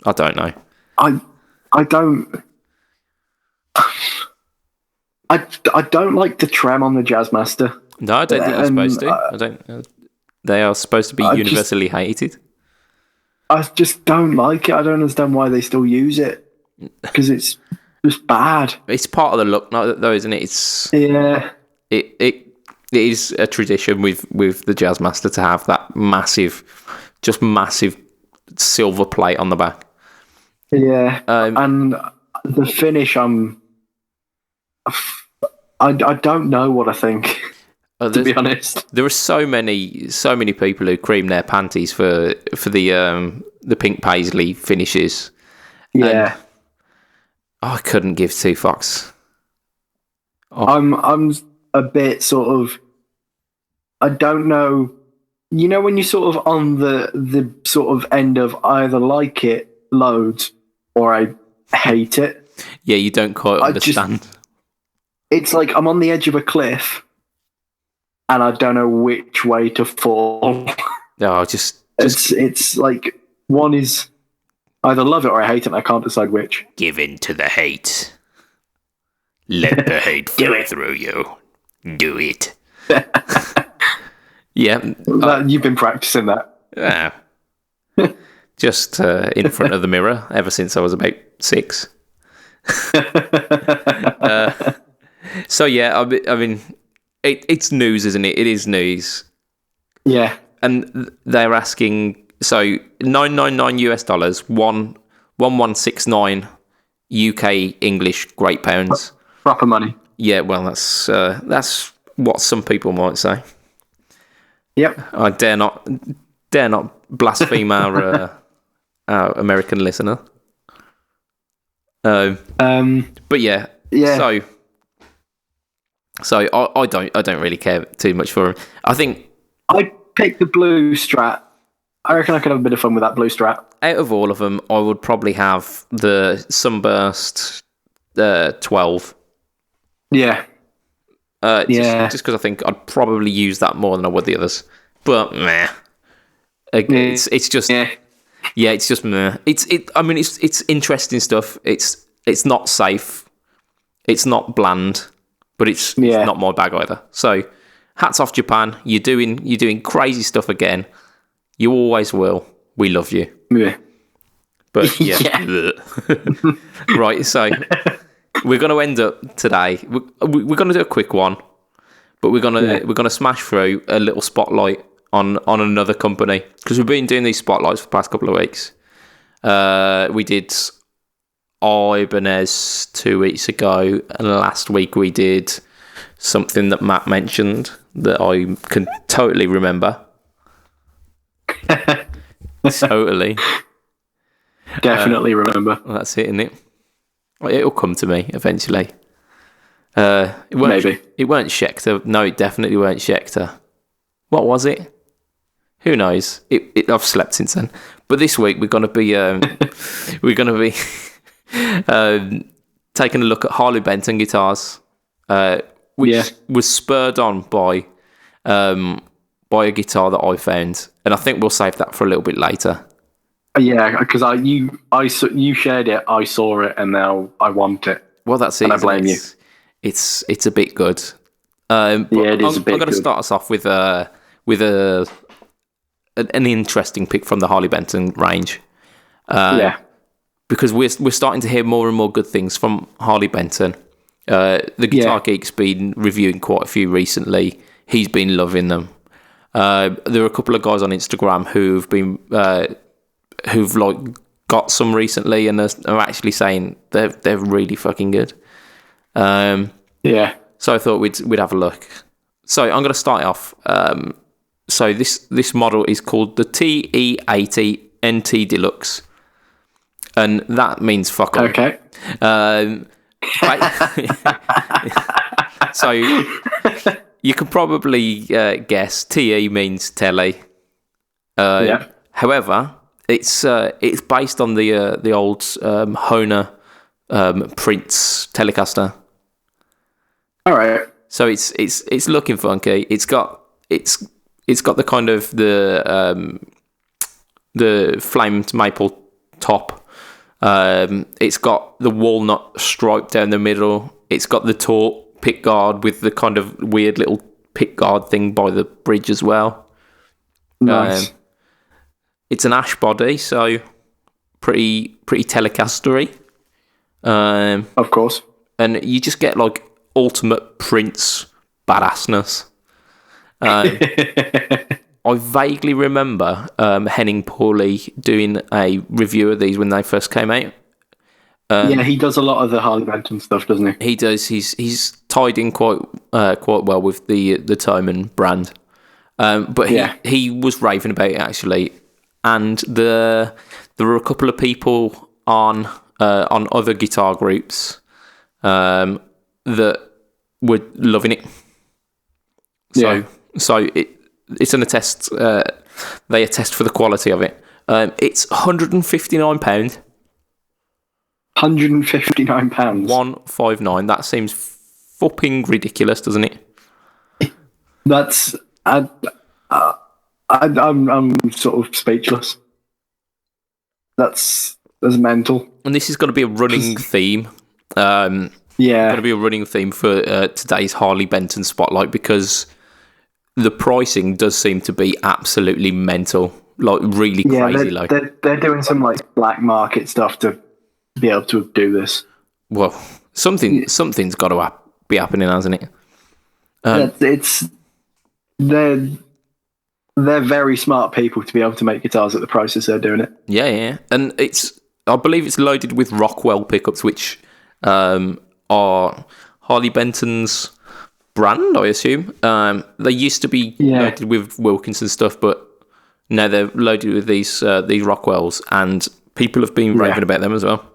I don't know. I don't. I don't like the trem on the Jazzmaster. No, I don't think you're supposed to. I don't. They are supposed to be universally hated. I just don't like it. I don't understand why they still use it because it's just bad. It's part of the look, though, isn't it? It's It is a tradition with the Jazzmaster to have that massive silver plate on the back. Yeah, and the finish, I don't know what I think. To be honest, there are so many people who cream their panties for the pink paisley finishes. Yeah, I couldn't give two fucks. I'm a bit sort of. I don't know. You know when you're sort of on the sort of end of I either like it loads or I hate it. Yeah, you don't quite understand. It's like I'm on the edge of a cliff. And I don't know which way to fall. No, it's like one is either love it or I hate it. And I can't decide which. Give in to the hate. Let the hate flow through you. Do it. Yeah, you've been practicing that. Yeah, just in front of the mirror ever since I was about 6. So yeah, I mean. It's news, isn't it? It is news. Yeah. And they're asking, so $999 $1169 UK English Great Pounds. Proper money. Yeah, well, that's what some people might say. Yep. I dare not blaspheme our American listener. But yeah. So I don't really care too much for him. I think I'd pick the blue Strat. I reckon I could have a bit of fun with that blue Strat. Out of all of them, I would probably have the Sunburst 12. Yeah. Just because I think I'd probably use that more than I would the others. But meh. It's just it's just meh. I mean it's interesting stuff. It's not safe. It's not bland. But it's not my bag either. So, hats off Japan. You're doing crazy stuff again. You always will. We love you. Yeah. But yeah. Right. So we're going to end up today. We're going to do a quick one, but we're gonna smash through a little spotlight on another company because we've been doing these spotlights for the past couple of weeks. We did Ibanez 2 weeks ago, and last week we did something that Matt mentioned that I can totally remember. Totally. Definitely remember. Well, that's it, isn't it? It'll come to me eventually. It weren't, Maybe. it weren't Schecter. No, it definitely weren't Schecter. What was it? Who knows? I've slept since then. But this week we're gonna be taking a look at Harley Benton guitars, which was spurred on by a guitar that I found, and I think we'll save that for a little bit later. Yeah, because you shared it, I saw it, and now I want it. Well, that's it. And I blame you. It's a bit good. But it is a bit I'm going to good. start us off with an interesting pick from the Harley Benton range. Because we're starting to hear more and more good things from Harley Benton. The Guitar Geek's been reviewing quite a few recently. He's been loving them. There are a couple of guys on Instagram who've been who've like got some recently and are actually saying they're really fucking good. So I thought we'd have a look. So I'm going to start off. So this model is called the TE80 NT Deluxe, and that means fuck all. Okay. So you can probably guess TE means telly. However, it's based on the old Hohner Prince Telecaster. All right. So it's looking funky. It's got the kind of the flamed maple top. It's got the walnut stripe down the middle. It's got the taut pick guard with the kind of weird little pick guard thing by the bridge as well. Nice. It's an ash body, so pretty Telecastery. Of course. And you just get like ultimate Prince badassness. I vaguely remember Henning Pauly doing a review of these when they first came out. He does a lot of the Harley Benton stuff, doesn't he? He does. He's tied in quite well with the Toman brand. But he was raving about it actually, and there were a couple of people on other guitar groups that were loving it. So it's an attest. They attest for the quality of it. It's £159. £159. 159. That seems fucking ridiculous, doesn't it? That's I'm sort of speechless. That's mental. And this is going to be a running theme. Going to be a running theme for today's Harley Benton Spotlight, because the pricing does seem to be absolutely mental, like really crazy low. They're doing some like black market stuff to be able to do this. Well, something's got to be happening, hasn't it? They're very smart people to be able to make guitars at the prices they're doing it. Yeah, and I believe it's loaded with Rockwell pickups, which are Harley Benton's brand, I assume. They used to be loaded with Wilkinson stuff, but now they're loaded with these Rockwells, and people have been raving about them as well.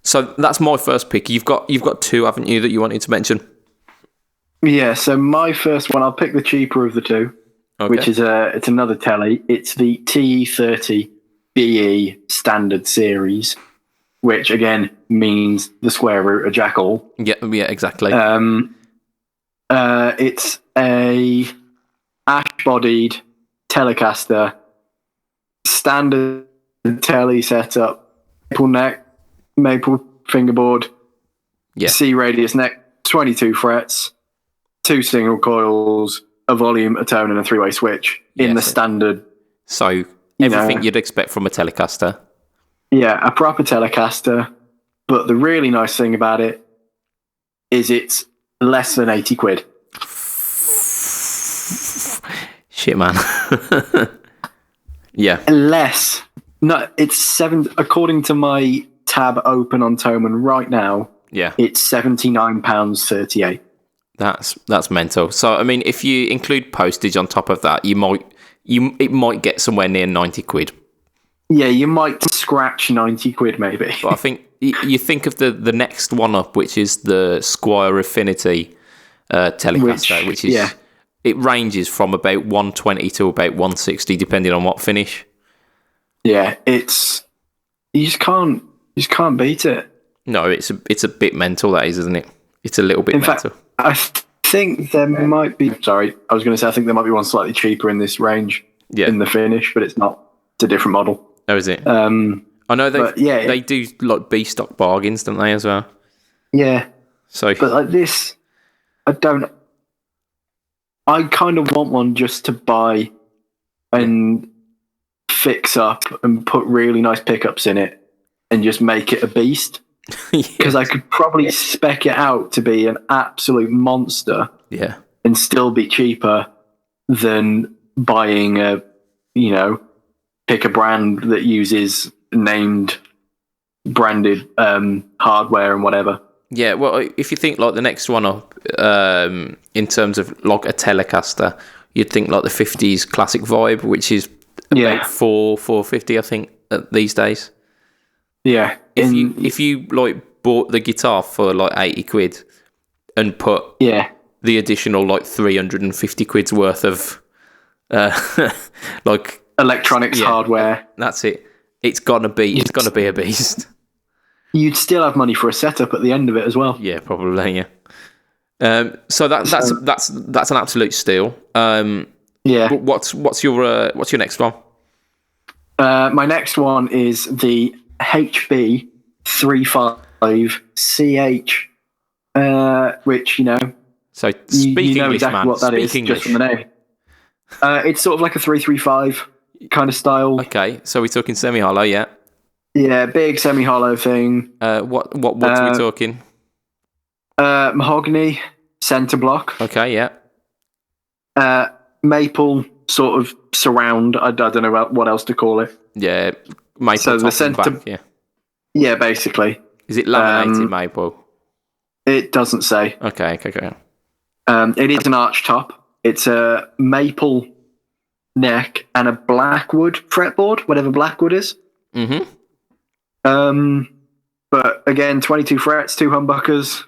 So that's my first pick. You've got two, haven't you, that you wanted to mention? Yeah. So my first one, I'll pick the cheaper of the two, which is it's another telly. It's the TE30 BE Standard Series, which again means the square root of jackal. Yeah, exactly. It's a ash-bodied Telecaster, standard telly setup, maple neck, maple fingerboard, C radius neck, 22 frets, 2 single coils, a volume, a tone, and a 3-way switch in the standard. So everything you'd expect from a Telecaster. Yeah, a proper Telecaster. But the really nice thing about it is it's less than 80 quid. Shit, man. Yeah. Less. No, it's according to my tab open on Toman right now. Yeah. It's £79.38. That's mental. So I mean, if you include postage on top of that, it might get somewhere near 90 quid. Yeah, you might scratch 90 quid maybe. But I think you think of the next one up, which is the Squire Affinity Telecaster, which is it ranges from about 120 to about 160, depending on what finish. Yeah, you just can't beat it. No, it's a bit mental, that is, isn't it? It's a little bit mental. Fact, I think there might be. Sorry, I was going to say I think there might be one slightly cheaper in this range in the finish, but it's not. It's a different model. Oh, is it? I know they do like B stock bargains, don't they, as well? Yeah. So, but like this, I kind of want one just to buy and fix up and put really nice pickups in it and just make it a beast. Because I could probably spec it out to be an absolute monster. Yeah. And still be cheaper than buying pick a brand that uses named branded hardware and whatever. Yeah, well, if you think like the next one up, in terms of like a Telecaster, you'd think like the 50s classic vibe, which is about $450, I think, these days. Yeah. If you like bought the guitar for like 80 quid and put the additional like 350 quid's worth of like electronics hardware, that's it. It's gonna be a beast. You'd still have money for a setup at the end of it as well. Yeah, probably. Yeah. So that's an absolute steal. Yeah. But what's your next one? My next one is the HB 35CH, which So speak you know English, exactly man. what that is just from the name. It's sort of like a 335 kind of style. Okay, so we're talking semi-hollow, yeah. Yeah, big semi-hollow thing. What woods are we talking? Mahogany, centre block. Okay, yeah. Maple sort of surround. I don't know what else to call it. Yeah, maple. So the centre, back, yeah, basically. Is it laminated maple? It doesn't say. Okay. It is an arch top. It's a maple neck and a blackwood fretboard, whatever blackwood is. Mm-hmm. But again, 22 frets, 2 humbuckers,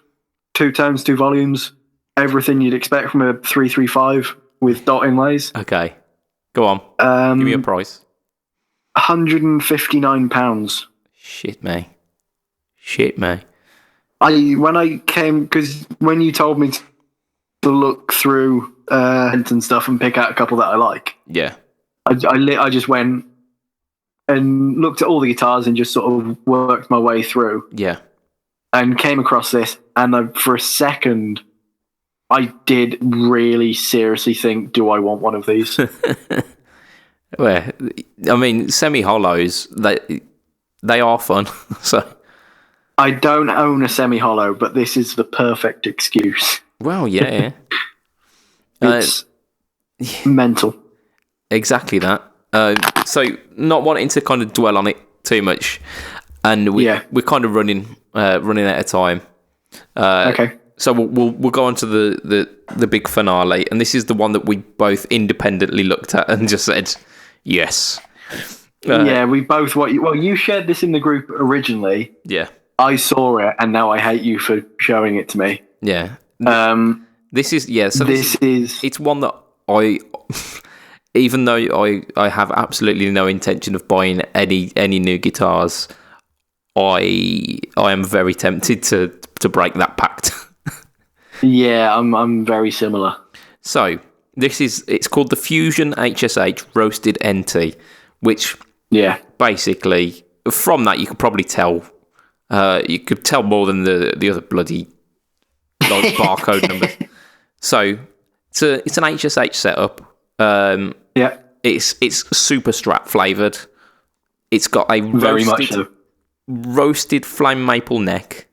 2 tones, 2 volumes, everything you'd expect from a 335 with dot inlays. Okay, go on. Give me a price. £159. Shit me. Because when you told me to look through and stuff and pick out a couple that I like, yeah, I just went and looked at all the guitars and just sort of worked my way through. Yeah, and came across this, and for a second, I did really seriously think, do I want one of these? Well, I mean, semi-hollows, they are fun, so. I don't own a semi-hollow, but this is the perfect excuse. Well, yeah. It's mental. Exactly that. So, not wanting to kind of dwell on it too much, and we're kind of running out of time. Okay. So we'll go on to the big finale, and this is the one that we both independently looked at and just said yes. We both. You shared this in the group originally. Yeah. I saw it, and now I hate you for showing it to me. Yeah. This is So this is. It's one that I, even though I have absolutely no intention of buying any new guitars, I am very tempted to break that pact. Yeah, I'm very similar. So it's called the Fusion HSH Roasted NT, which basically from that you could probably tell. You could tell more than the other bloody like barcode numbers. So it's an HSH setup. It's super Strat flavored. It's got a roasted flame maple neck.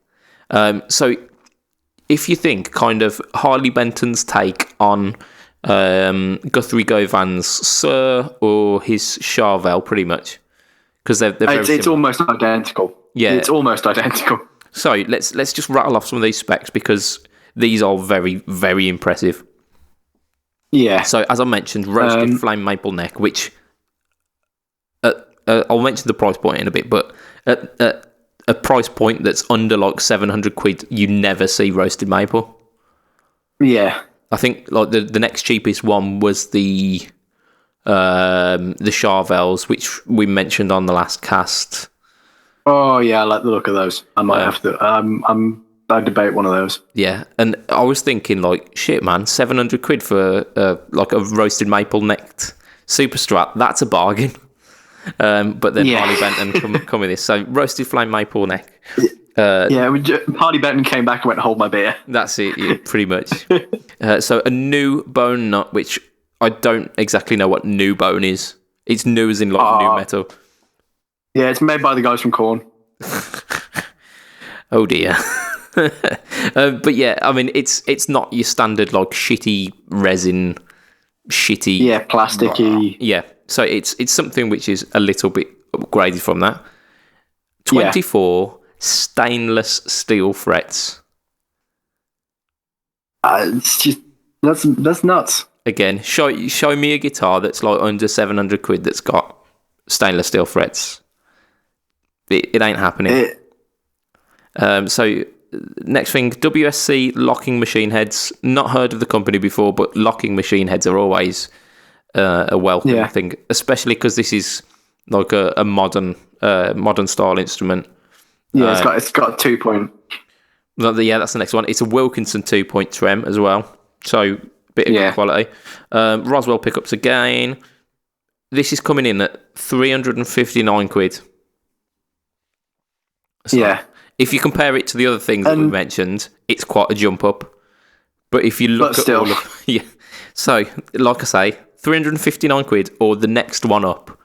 So if you think kind of Harley Benton's take on Guthrie Govan's Sir or his Charvel, pretty much, because they're very it's almost identical. Yeah, it's almost identical. So let's just rattle off some of these specs because these are very, very impressive. Yeah. So as I mentioned, roasted flame maple neck, which I'll mention the price point in a bit, but at a price point that's under like 700 quid, you never see roasted maple. Yeah. I think like the next cheapest one was the Charvels, which we mentioned on the last cast. Oh yeah, I like the look of those. I might have to. I debate one of those. Yeah, and I was thinking like, shit, man, 700 quid for like a roasted maple necked super strat. That's a bargain. But then Harley Benton come with this. So roasted flame maple neck. Harley Benton came back and went, "Hold my beer." That's it, yeah, pretty much. So a new bone nut, which I don't exactly know what new bone is. It's new as in like new metal. Yeah, it's made by the guys from Korn. Oh dear. But yeah, I mean, it's not your standard like shitty resin, shitty plasticky. Yeah, so it's something which is a little bit upgraded from that. 24 stainless steel frets. It's just that's nuts. Again, show me a guitar that's like under 700 quid that's got stainless steel frets. It ain't happening. So next thing, WSC locking machine heads. Not heard of the company before, but locking machine heads are always a welcome thing, especially because this is like a modern style instrument. Yeah, it's got a 2-point. Yeah, that's the next one. It's a Wilkinson 2-point trem as well, so bit of good quality. Roswell pickups again. This is coming in at 359 quid. So if you compare it to the other things that we mentioned, it's quite a jump up. But if you look at all of... Yeah. So, like I say, 359 quid or the next one up,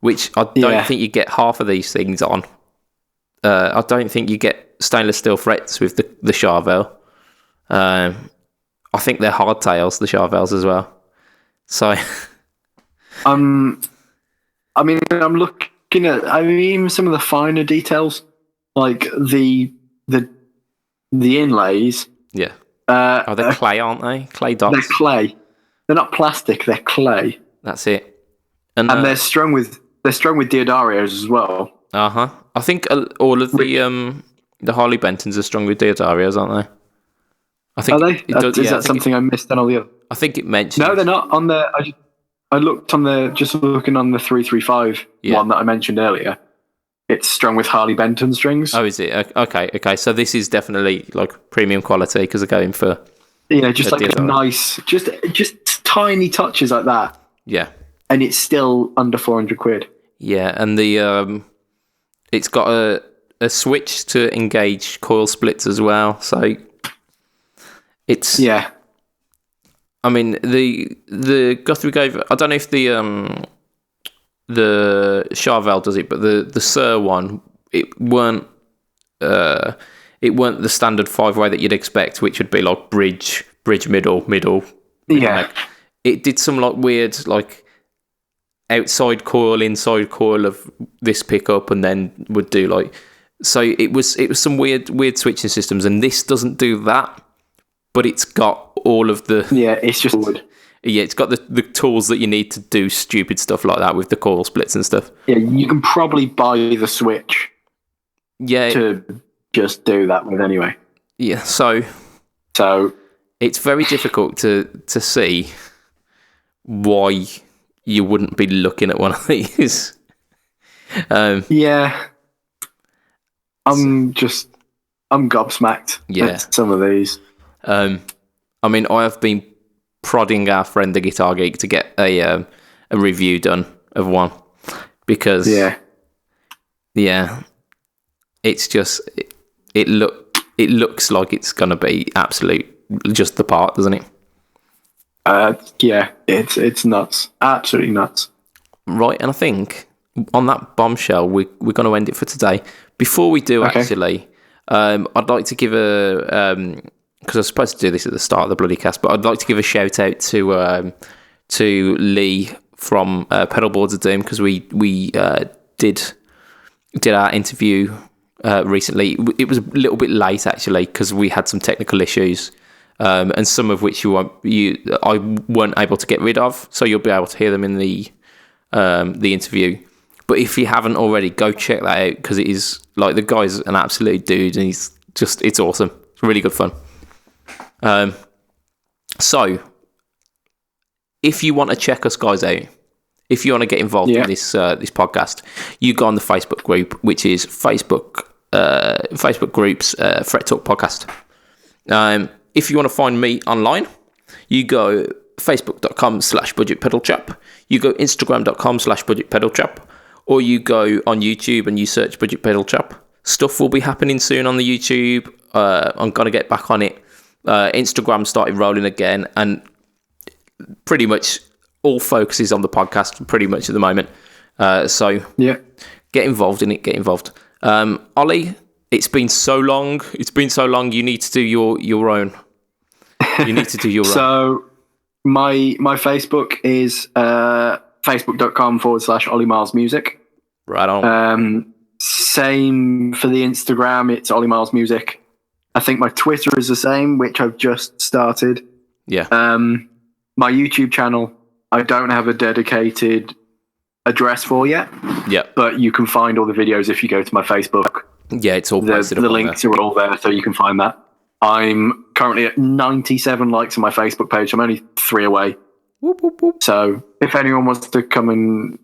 which I don't think you get half of these things on. I don't think you get stainless steel frets with the Charvel. I think they're hardtails, the Charvels as well. So... I mean, I'm looking at... I mean, even some of the finer details... Like the inlays. Yeah. They're clay, aren't they? Clay dots. They're clay. They're not plastic. They're clay. That's it. And they're strung with Deodarios as well. I think all of the Harley Bentons are strung with Deodarios, aren't they? I think. Are they? Is that something I missed on all the other? I think it mentioned. No, they're not on the. I looked on the looking on the 335 one that I mentioned earlier. It's strung with Harley Benton strings. Oh, is it? Okay. So this is definitely like premium quality because they're going for just like a nice, just tiny touches like that. Yeah, and it's still under 400 quid. Yeah, and the it's got a switch to engage coil splits as well. So it's I mean the Guthrie gave. I don't know if the Charvel does it, but the Sir one, it weren't the standard 5-way that you'd expect, which would be like bridge, middle. Neck. It did some like weird like outside coil, inside coil of this pickup, and then would do like so. It was some weird switching systems, and this doesn't do that, but it's got all of the it's just wood. Yeah, it's got the tools that you need to do stupid stuff like that with the coil splits and stuff. Yeah, you can probably buy the switch. Yeah, to just do that with anyway. Yeah, so it's very difficult to see why you wouldn't be looking at one of these. I'm gobsmacked. At some of these. I mean, I have been prodding our friend the Guitar Geek to get a review done of one because it's just it looks like it's gonna be absolute just the part, doesn't it? It's nuts, absolutely nuts. Right, and I think on that bombshell we're going to end it for today. Before we do, actually, I'd like to give because I was supposed to do this at the start of the bloody cast, but I'd like to give a shout out to Lee from Pedalboards of Doom because we did our interview recently. It was a little bit late actually because we had some technical issues, and some of which I weren't able to get rid of. So you'll be able to hear them in the interview. But if you haven't already, go check that out because it is like the guy's an absolute dude and it's awesome. It's really good fun. So if you want to check us guys out, if you want to get involved in this podcast, you go on the Facebook group, which is Facebook groups Fret Talk Podcast. If you want to find me online, you go facebook.com/budgetpedalchap, you go instagram.com/budgetpedalchap, or you go on YouTube and you search Budget Pedal Chap. Stuff will be happening soon on the YouTube. I'm going to get back on it. Instagram started rolling again, and pretty much all focus is on the podcast pretty much at the moment. So get involved in it, get involved. Ollie, it's been so long. You need to do your own. You need to do your own. So my Facebook is facebook.com/Ollie Miles Music. Right on. Same for the Instagram, it's Ollie Miles Music. I think my Twitter is the same, which I've just started. Yeah. My YouTube channel, I don't have a dedicated address for yet. Yeah. But you can find all the videos if you go to my Facebook. Yeah, it's all posted the up links there. are all there, so you can find that. I'm currently at 97 likes on my Facebook page. I'm only 3 away. Whoop, whoop, whoop. So if anyone wants to come and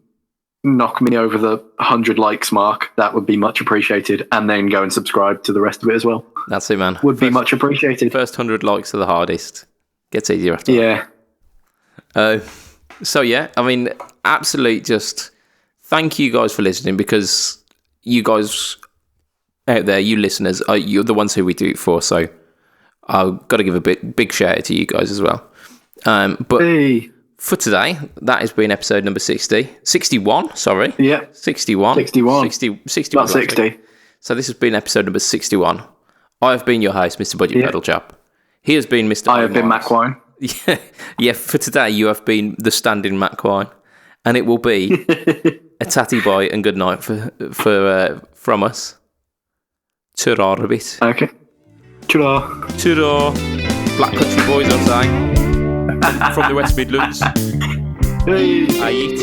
knock me over the 100 likes mark, that would be much appreciated. And then go and subscribe to the rest of it as well. That's it, man. Would be much appreciated. First 100 likes are the hardest. Gets easier after that. So yeah, I mean, absolute just thank you guys for listening, because you guys out there, you listeners, you're the ones who we do it for. So I've got to give a big shout out to you guys as well. But for today, that has been episode number 61, sorry. Yeah. 61. 61. 61. Not 60. So this has been episode number 61. I have been your host, Mr. Budget Pedal Chap. He has been Mr. I have been Mac Wine. Yeah, for today you have been the standing Mac Wine. And it will be a tatty bye and good night from us. Ta-ra a bit. Okay. Ta-ra. Ta-ra. Black Country Boys, I'll say. From the West Midlands. Hey. I eat.